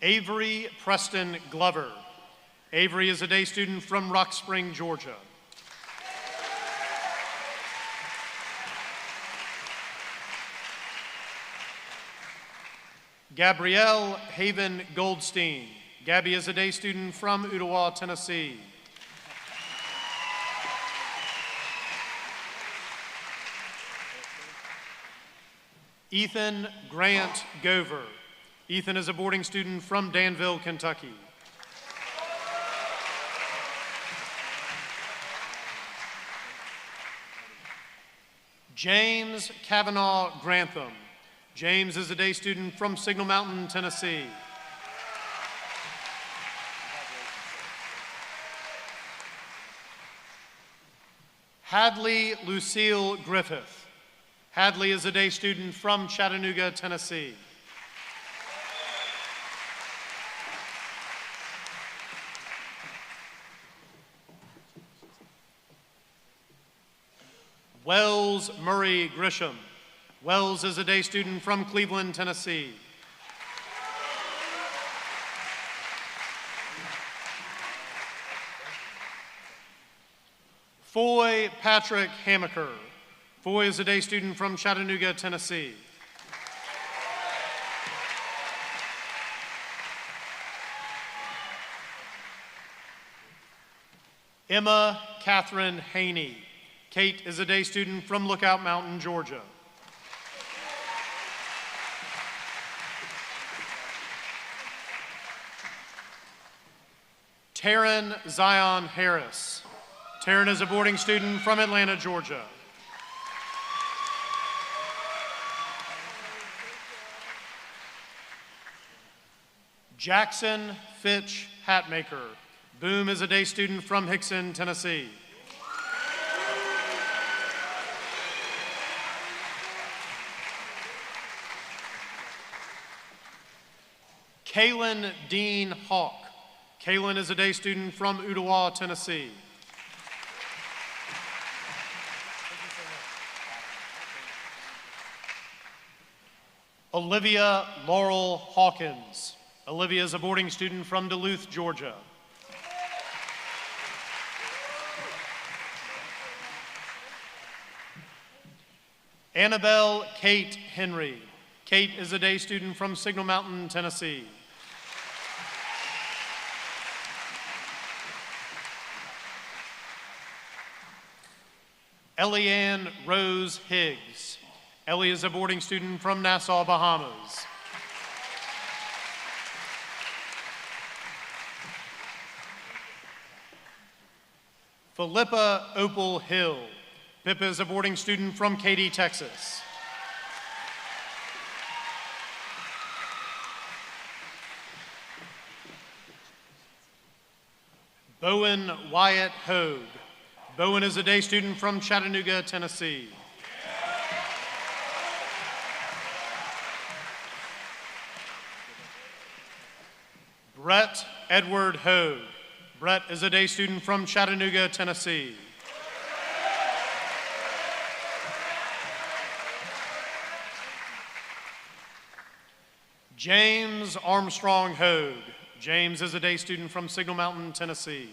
Avery Preston Glover. Avery is a day student from Rock Spring, Georgia. Gabrielle Haven Goldstein. Gabby is a day student from Ottawa, Tennessee. Ethan Grant Gover. Ethan is a boarding student from Danville, Kentucky. James Kavanaugh Grantham. James is a day student from Signal Mountain, Tennessee. Hadley Lucille Griffith. Hadley is a day student from Chattanooga, Tennessee. Wells Murray Grisham. Wells is a day student from Cleveland, Tennessee. Foy Patrick Hamaker. Foy is a day student from Chattanooga, Tennessee. Emma Catherine Haney. Kate is a day student from Lookout Mountain, Georgia. Taryn Zion Harris. Taryn is a boarding student from Atlanta, Georgia. Jackson Fitch Hatmaker. Boom is a day student from Hickson, Tennessee. Kaylin Dean Hawk. Kaylin is a day student from Ottawa, Tennessee. Olivia Laurel Hawkins. Olivia is a boarding student from Duluth, Georgia. Annabelle Kate Henry. Kate is a day student from Signal Mountain, Tennessee. Elianne Rose Higgs. Ellie is a boarding student from Nassau, Bahamas. Philippa Opal Hill. Pippa is a boarding student from Katy, Texas. Bowen Wyatt Hogue. Bowen is a day student from Chattanooga, Tennessee. Brett Edward Hogue. Brett is a day student from Chattanooga, Tennessee. James Armstrong Hogue. James is a day student from Signal Mountain, Tennessee.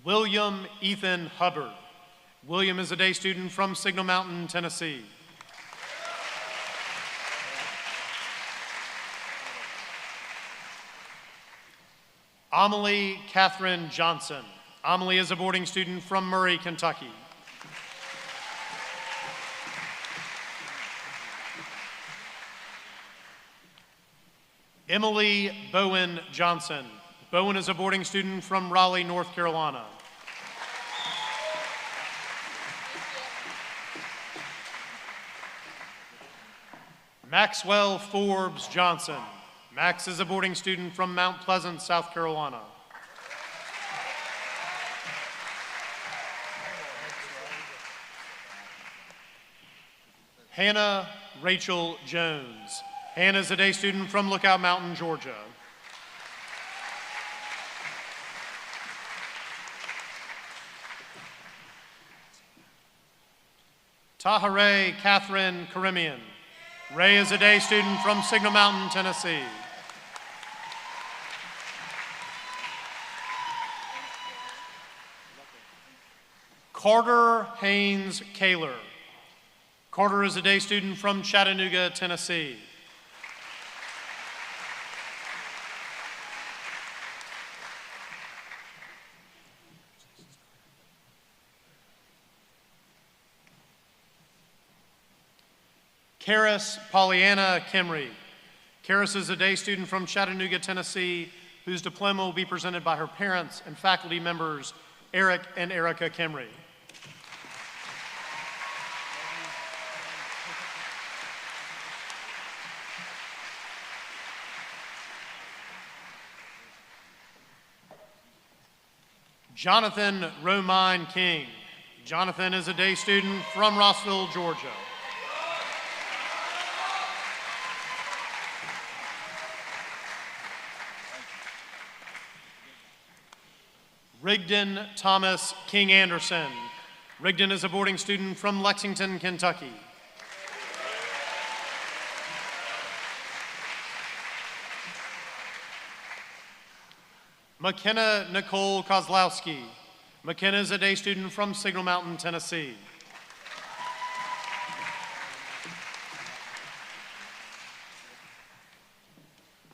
William Ethan Hubbard. William is a day student from Signal Mountain, Tennessee. Amelie Catherine Johnson. Amelie is a boarding student from Murray, Kentucky. Emily Bowen Johnson. Bowen is a boarding student from Raleigh, North Carolina. Maxwell Forbes Johnson. Max is a boarding student from Mount Pleasant, South Carolina. Hannah Rachel Jones. Hannah is a day student from Lookout Mountain, Georgia. Tahare Catherine Karimian. Ray is a day student from Signal Mountain, Tennessee. Carter Haynes Kaler. Carter is a day student from Chattanooga, Tennessee. Karis Pollyanna Kimry. Karis is a day student from Chattanooga, Tennessee, whose diploma will be presented by her parents and faculty members, Eric and Erica Kimry. Jonathan Romine King. Jonathan is a day student from Rossville, Georgia. Rigdon Thomas King Anderson. Rigdon is a boarding student from Lexington, Kentucky. McKenna Nicole Kozlowski. McKenna is a day student from Signal Mountain, Tennessee.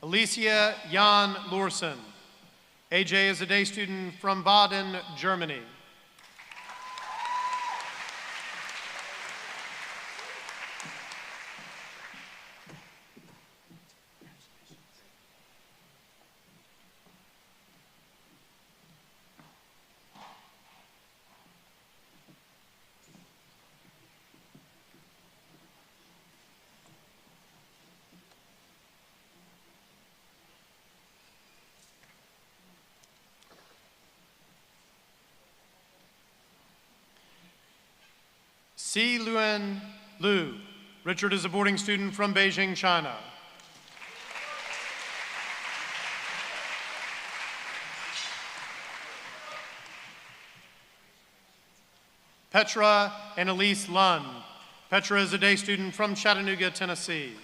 Alicia Jan Lursen. AJ is a day student from Baden, Germany. Si Luan Lu. Richard is a boarding student from Beijing, China. Petra Annalise Lund. Petra is a day student from Chattanooga, Tennessee.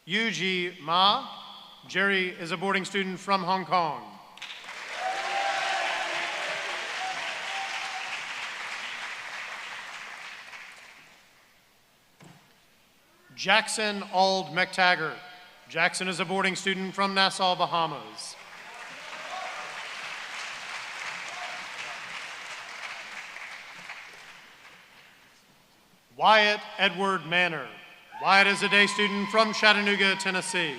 Yuji Ma. Jerry is a boarding student from Hong Kong. Jackson Ald McTaggart. Jackson is a boarding student from Nassau, Bahamas. Wyatt Edward Manor. Wyatt is a day student from Chattanooga, Tennessee.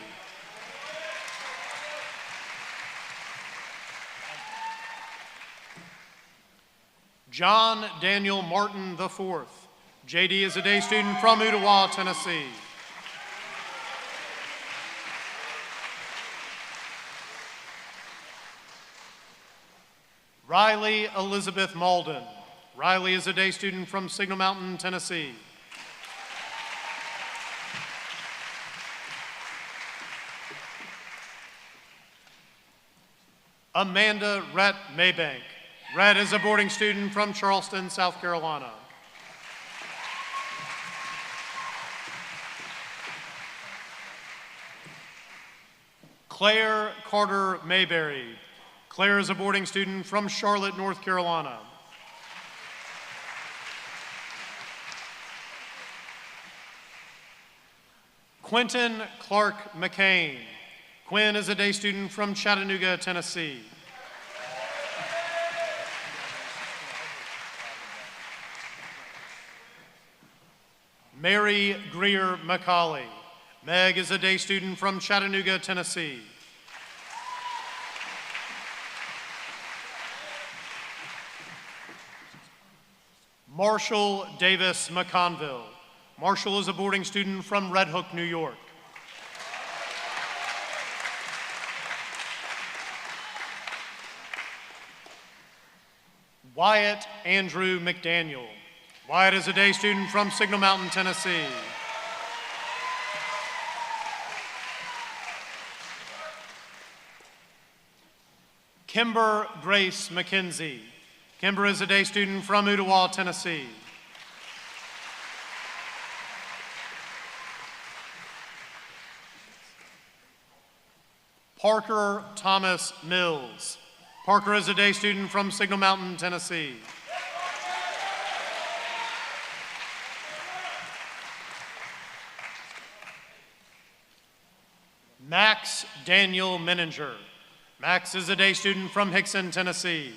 John Daniel Martin IV. JD is a day student from Ottawa, Tennessee. Riley Elizabeth Malden. Riley is a day student from Signal Mountain, Tennessee. Amanda Rhett Maybank. Rhett is a boarding student from Charleston, South Carolina. Claire Carter Mayberry. Claire is a boarding student from Charlotte, North Carolina. Quentin Clark McCain. Quinn is a day student from Chattanooga, Tennessee. Mary Greer McCauley. Meg is a day student from Chattanooga, Tennessee. Marshall Davis McConville. Marshall is a boarding student from Red Hook, New York. Wyatt Andrew McDaniel. Wyatt is a day student from Signal Mountain, Tennessee. Kimber Grace McKenzie. Kimber is a day student from Ottawa, Tennessee. Parker Thomas Mills. Parker is a day student from Signal Mountain, Tennessee. Max Daniel Menninger. Max is a day student from Hickson, Tennessee.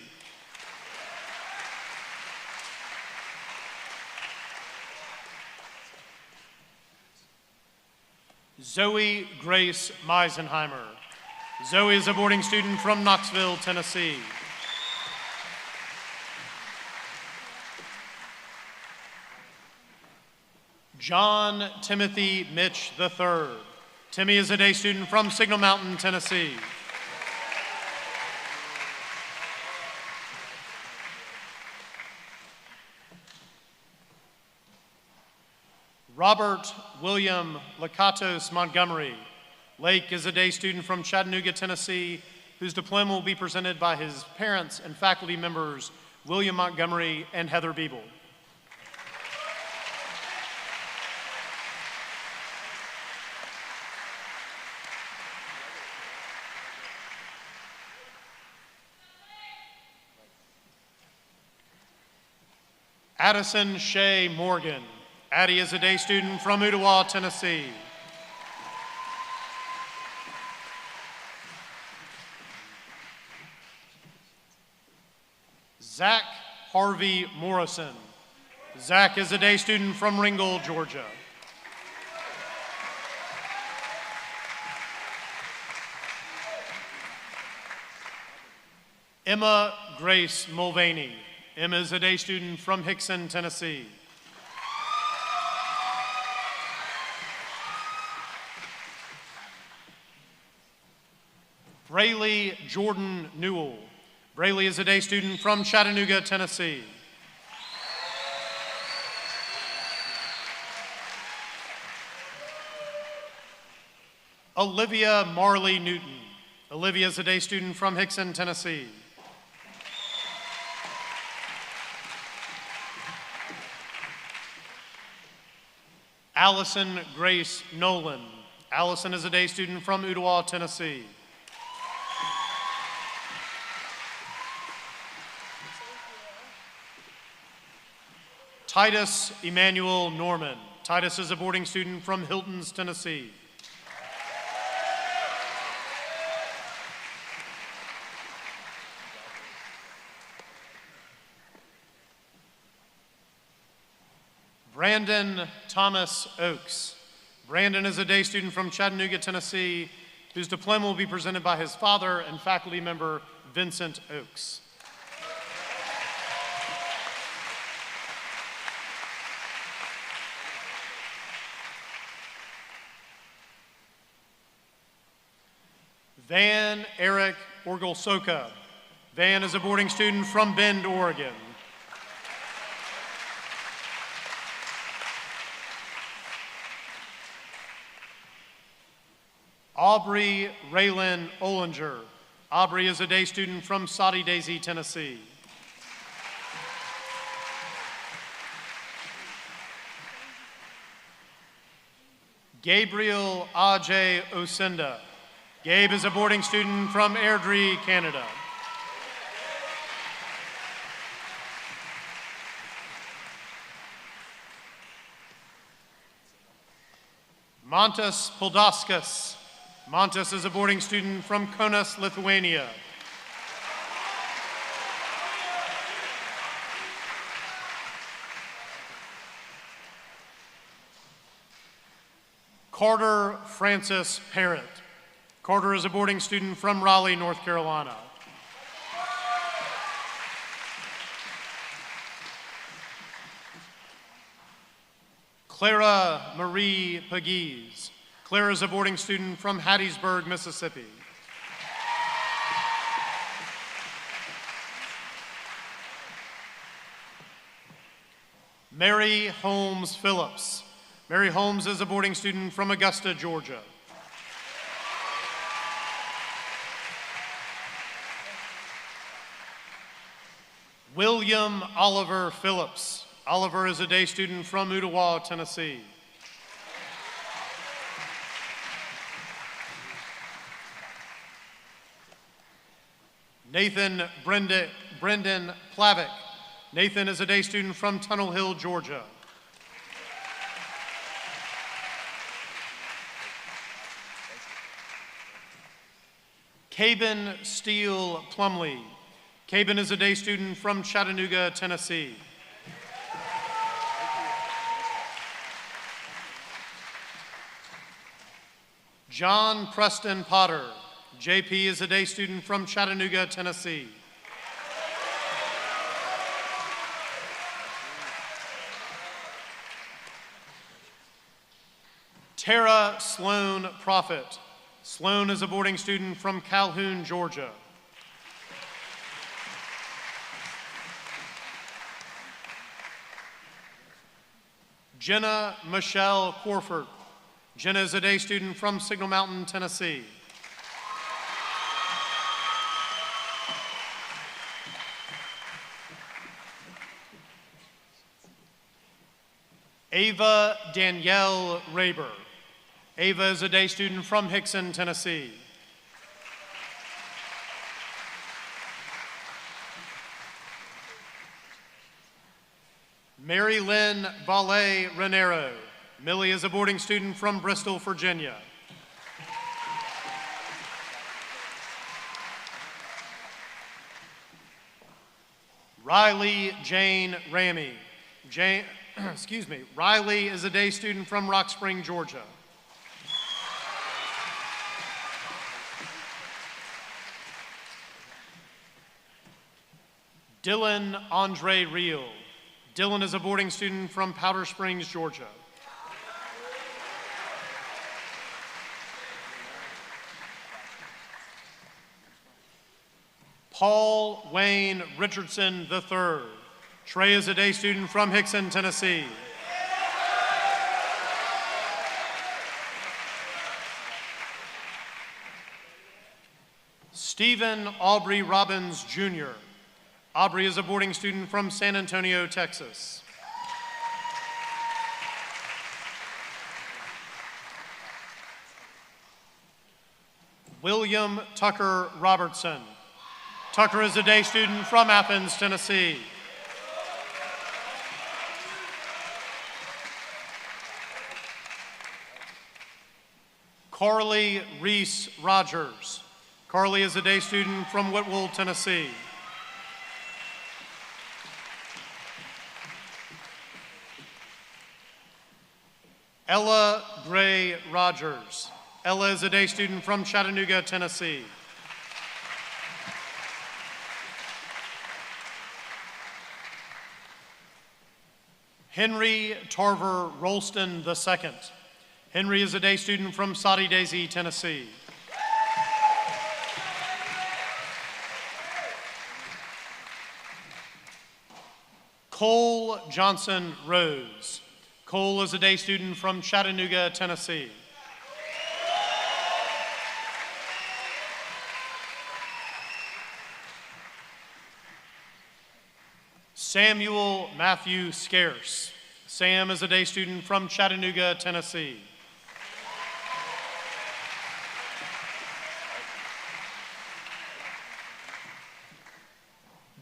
Zoe Grace Meisenheimer. Zoe is a boarding student from Knoxville, Tennessee. John Timothy Mitch III. Timmy is a day student from Signal Mountain, Tennessee. Robert William Lakatos Montgomery. Lake is a day student from Chattanooga, Tennessee, whose diploma will be presented by his parents and faculty members, William Montgomery and Heather Beeble. Addison Shea Morgan. Addie is a day student from Ottawa, Tennessee. Zach Harvey Morrison. Zach is a day student from Ringgold, Georgia. Emma Grace Mulvaney. Emma is a day student from Hickson, Tennessee. Braylee Jordan Newell. Braylee is a day student from Chattanooga, Tennessee. Olivia Marley Newton. Olivia is a day student from Hickson, Tennessee. Allison Grace Nolan. Allison is a day student from Ottawa, Tennessee. Titus Emmanuel Norman. Titus is a boarding student from Hiltons, Tennessee. Brandon Thomas Oakes. Brandon is a day student from Chattanooga, Tennessee, whose diploma will be presented by his father and faculty member, Vincent Oakes. Van Eric Orgulsoka. Van is a boarding student from Bend, Oregon. Aubrey Raylan Olinger. Aubrey is a day student from Soddy Daisy, Tennessee. Gabriel Ajay Osenda. Gabe is a boarding student from Airdrie, Canada. Montas Poldaskas. Montas is a boarding student from Kaunas, Lithuania. Carter Francis Parrott. Carter is a boarding student from Raleigh, North Carolina. Clara Marie Pegues. Clara is a boarding student from Hattiesburg, Mississippi. Mary Holmes Phillips. Mary Holmes is a boarding student from Augusta, Georgia. William Oliver Phillips. Oliver is a day student from Ottawa, Tennessee. Nathan Brendan Plavick. Nathan is a day student from Tunnel Hill, Georgia. Caben Steele Plumley. Caben is a day student from Chattanooga, Tennessee. John Preston Potter. JP is a day student from Chattanooga, Tennessee. Tara Sloan Prophet. Sloan is a boarding student from Calhoun, Georgia. Jenna Michelle Corford. Jenna is a day student from Signal Mountain, Tennessee. Ava Danielle Raber. Ava is a day student from Hickson, Tennessee. Mary Lynn Valle Renero. Millie is a boarding student from Bristol, Virginia. Riley Jane Ramey. Riley is a day student from Rock Spring, Georgia. Dylan Andre Reel. Dylan is a boarding student from Powder Springs, Georgia. Paul Wayne Richardson III. Trey is a day student from Hickson, Tennessee. Stephen Aubrey Robbins Jr. Aubrey is a boarding student from San Antonio, Texas. William Tucker Robertson. Tucker is a day student from Athens, Tennessee. Carly Reese Rogers. Carly is a day student from Whitwell, Tennessee. Ella Gray Rogers. Ella is a day student from Chattanooga, Tennessee. Henry Tarver Rolston II. Henry is a day student from Soddy Daisy, Tennessee. Cole Johnson Rose. Cole is a day student from Chattanooga, Tennessee. Samuel Matthew Scarce. Sam is a day student from Chattanooga, Tennessee.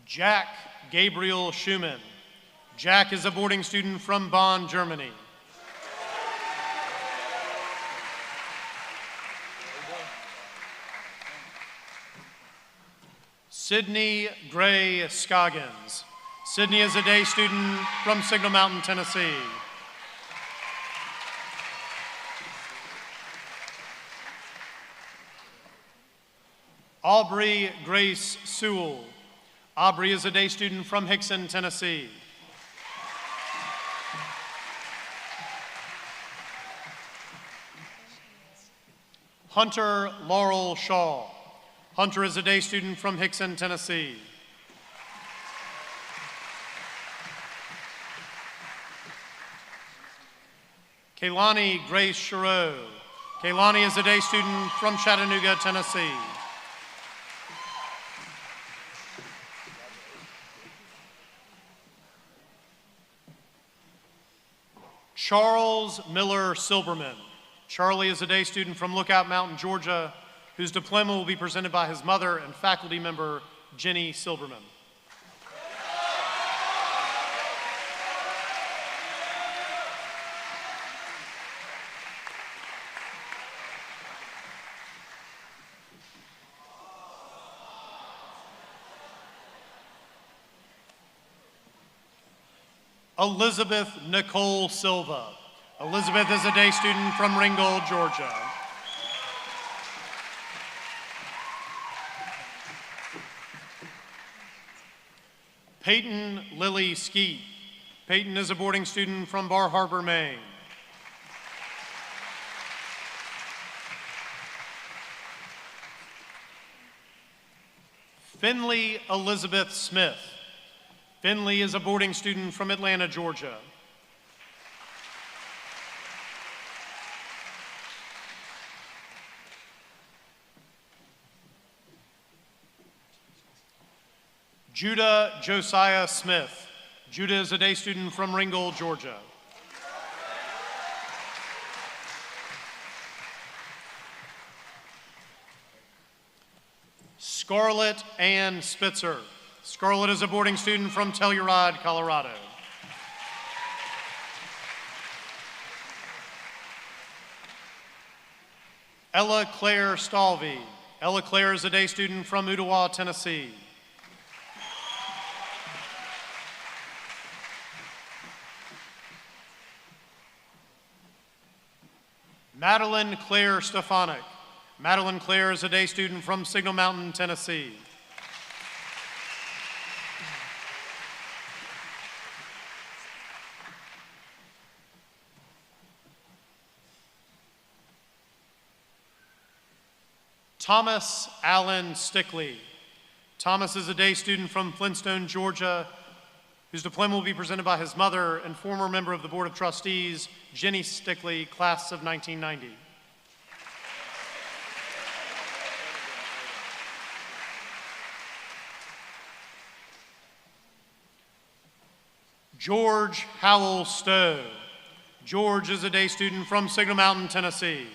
Jack Gabriel Schumann. Jack is a boarding student from Bonn, Germany. Sydney Gray Scoggins. Sydney is a day student from Signal Mountain, Tennessee. Aubrey Grace Sewell. Aubrey is a day student from Hickson, Tennessee. Hunter Laurel Shaw. Hunter is a day student from Hickson, Tennessee. Kaylani Grace Chereau. Kaylani is a day student from Chattanooga, Tennessee. Charles Miller Silberman. Charlie is a day student from Lookout Mountain, Georgia, whose diploma will be presented by his mother and faculty member, Jenny Silberman. Elizabeth Nicole Silva. Elizabeth is a day student from Ringgold, Georgia. Peyton Lily Skeet. Peyton is a boarding student from Bar Harbor, Maine. Finley Elizabeth Smith. Finley is a boarding student from Atlanta, Georgia. Judah Josiah Smith. Judah is a day student from Ringgold, Georgia. Scarlett Ann Spitzer. Scarlett is a boarding student from Telluride, Colorado. Ella Claire Stalvey. Ella Claire is a day student from Ottawa, Tennessee. Madeline Claire Stefanik. Madeline Claire is a day student from Signal Mountain, Tennessee. Thomas Allen Stickley. Thomas is a day student from Flintstone, Georgia, whose diploma will be presented by his mother and former member of the Board of Trustees, Jenny Stickley, class of 1990. George Howell Stowe. George is a day student from Signal Mountain, Tennessee.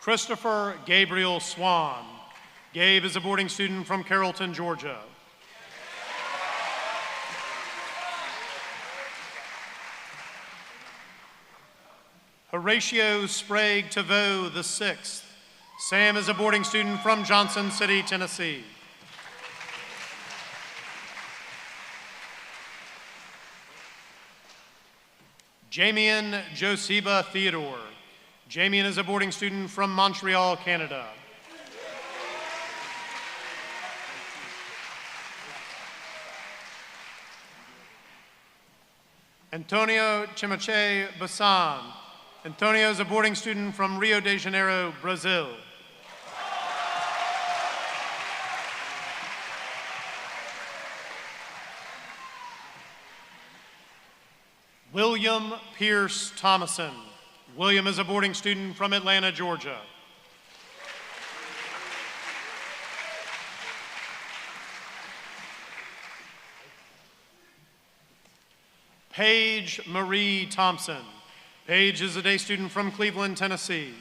Christopher Gabriel Swan. Gabe is a boarding student from Carrollton, Georgia. Horatio Sprague Taveau VI. Sam is a boarding student from Johnson City, Tennessee. Jamian Josiba Theodore. Jamian is a boarding student from Montreal, Canada. Antonio Chimache Bassan. Antonio is a boarding student from Rio de Janeiro, Brazil. William Pierce Thomason. William is a boarding student from Atlanta, Georgia. Paige Marie Thompson. Paige is a day student from Cleveland, Tennessee.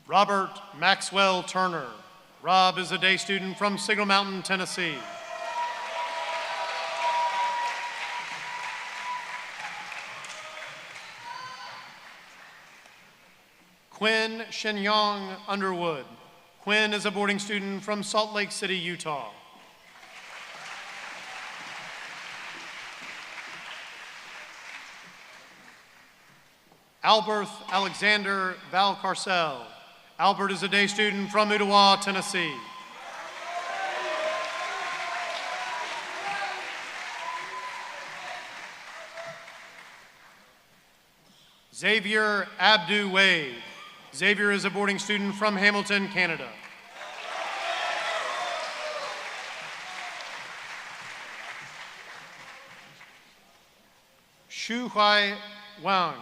Robert Maxwell Turner. Rob is a day student from Signal Mountain, Tennessee. Quinn Shenyong Underwood. Quinn is a boarding student from Salt Lake City, Utah. Albert Alexander Valcarcel. Albert is a day student from Ottawa, Tennessee. Xavier Abdu Wade. Xavier is a boarding student from Hamilton, Canada. Shu Huai Wang.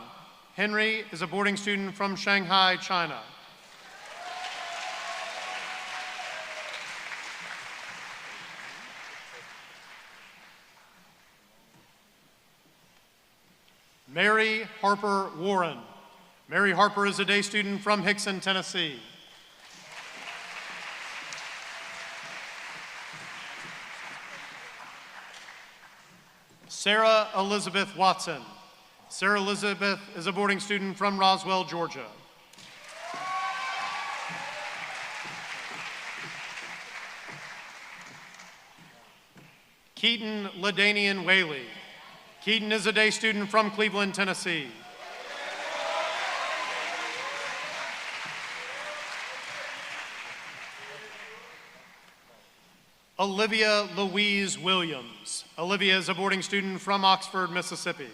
Henry is a boarding student from Shanghai, China. Mary Harper Warren. Mary Harper is a day student from Hickson, Tennessee. Sarah Elizabeth Watson. Sarah Elizabeth is a boarding student from Roswell, Georgia. Keaton Ladanian Whaley. Keaton is a day student from Cleveland, Tennessee. Olivia Louise Williams. Olivia is a boarding student from Oxford, Mississippi.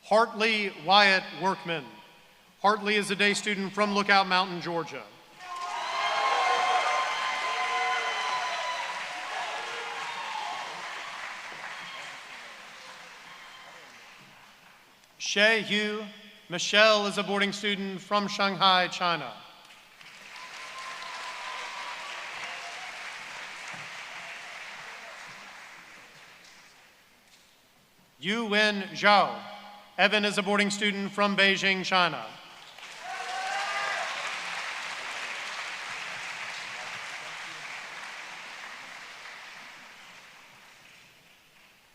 Hartley Wyatt Workman. Hartley is a day student from Lookout Mountain, Georgia. She Yu. Michelle is a boarding student from Shanghai, China. Yu Wen Zhao. Evan is a boarding student from Beijing, China.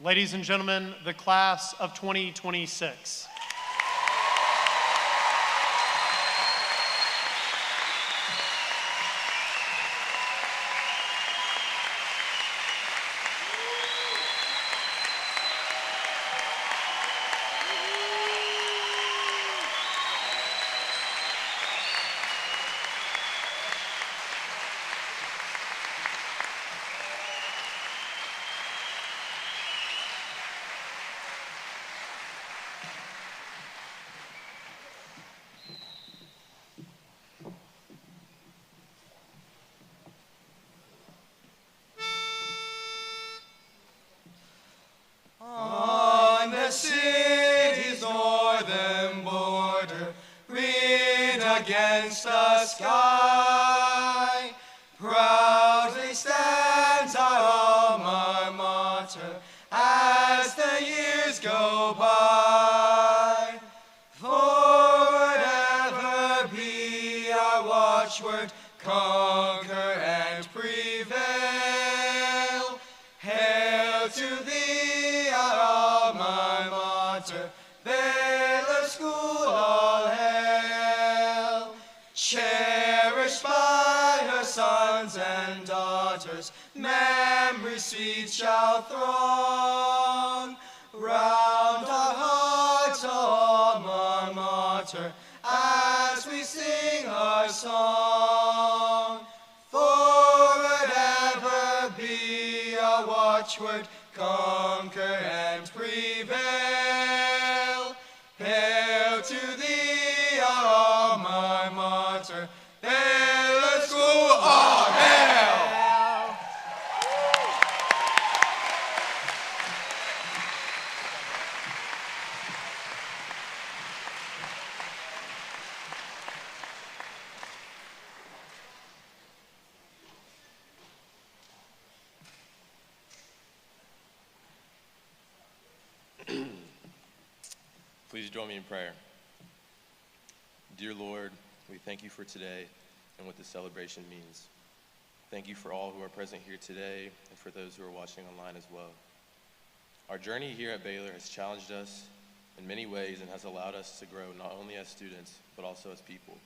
Ladies and gentlemen, the class of 2026. On the city's northern border, green against the sky, proudly stands our alma mater as the years go by. Forward ever be our watchword, conquer and prevail. Hail to thee, our alma mater, Baylor School, all hail. Cherished by her sons and daughters, memories sweet shall throng. Round our hearts, alma mater, as we sing our song. Forward ever be our watchword, conquer and prevail. Hail to thee, our alma mater, Baylor School, all hail! Please join me in prayer. Dear Lord, we thank you for today and what this celebration means. Thank you for all who are present here today and for those who are watching online as well. Our journey here at Baylor has challenged us in many ways and has allowed us to grow not only as students, but also as people.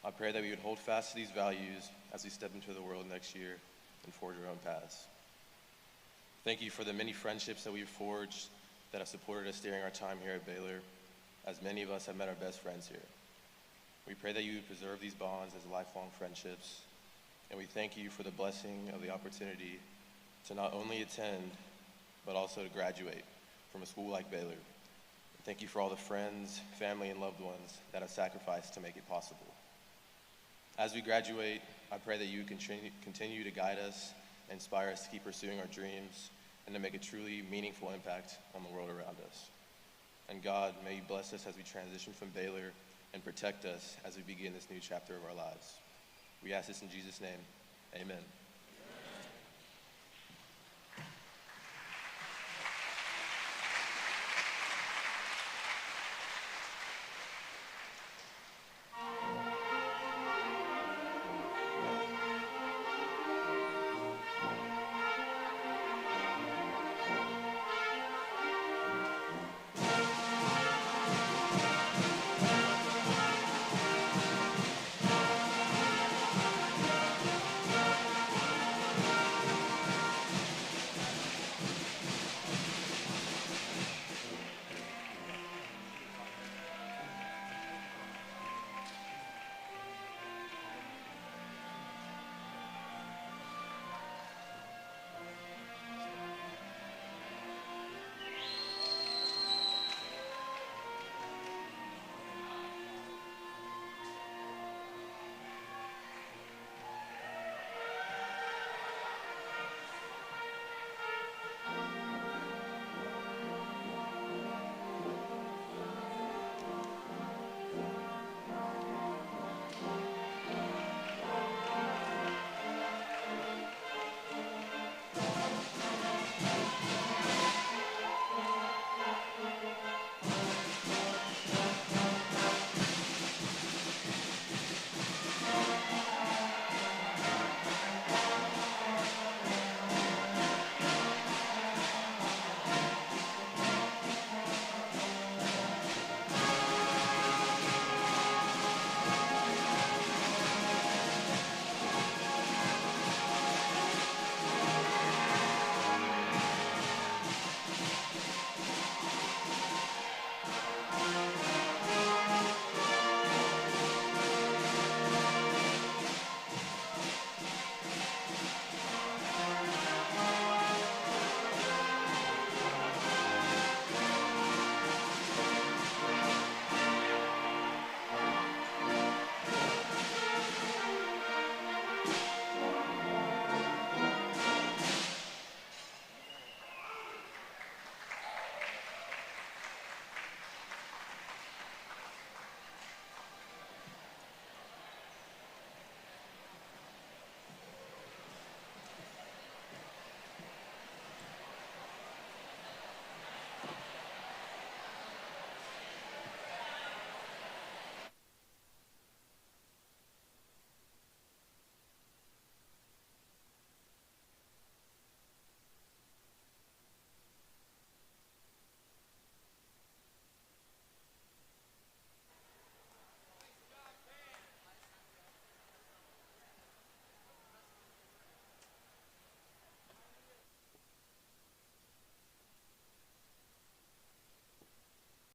I pray that we would hold fast to these values as we step into the world next year and forge our own paths. Thank you for the many friendships that we've forged that have supported us during our time here at Baylor, as many of us have met our best friends here. We pray that you would preserve these bonds as lifelong friendships, and we thank you for the blessing of the opportunity to not only attend, but also to graduate from a school like Baylor. Thank you for all the friends, family, and loved ones that have sacrificed to make it possible. As we graduate, I pray that you continue to guide us inspire us to keep pursuing our dreams, and to make a truly meaningful impact on the world around us. And God, may you bless us as we transition from Baylor and protect us as we begin this new chapter of our lives. We ask this in Jesus' name. Amen.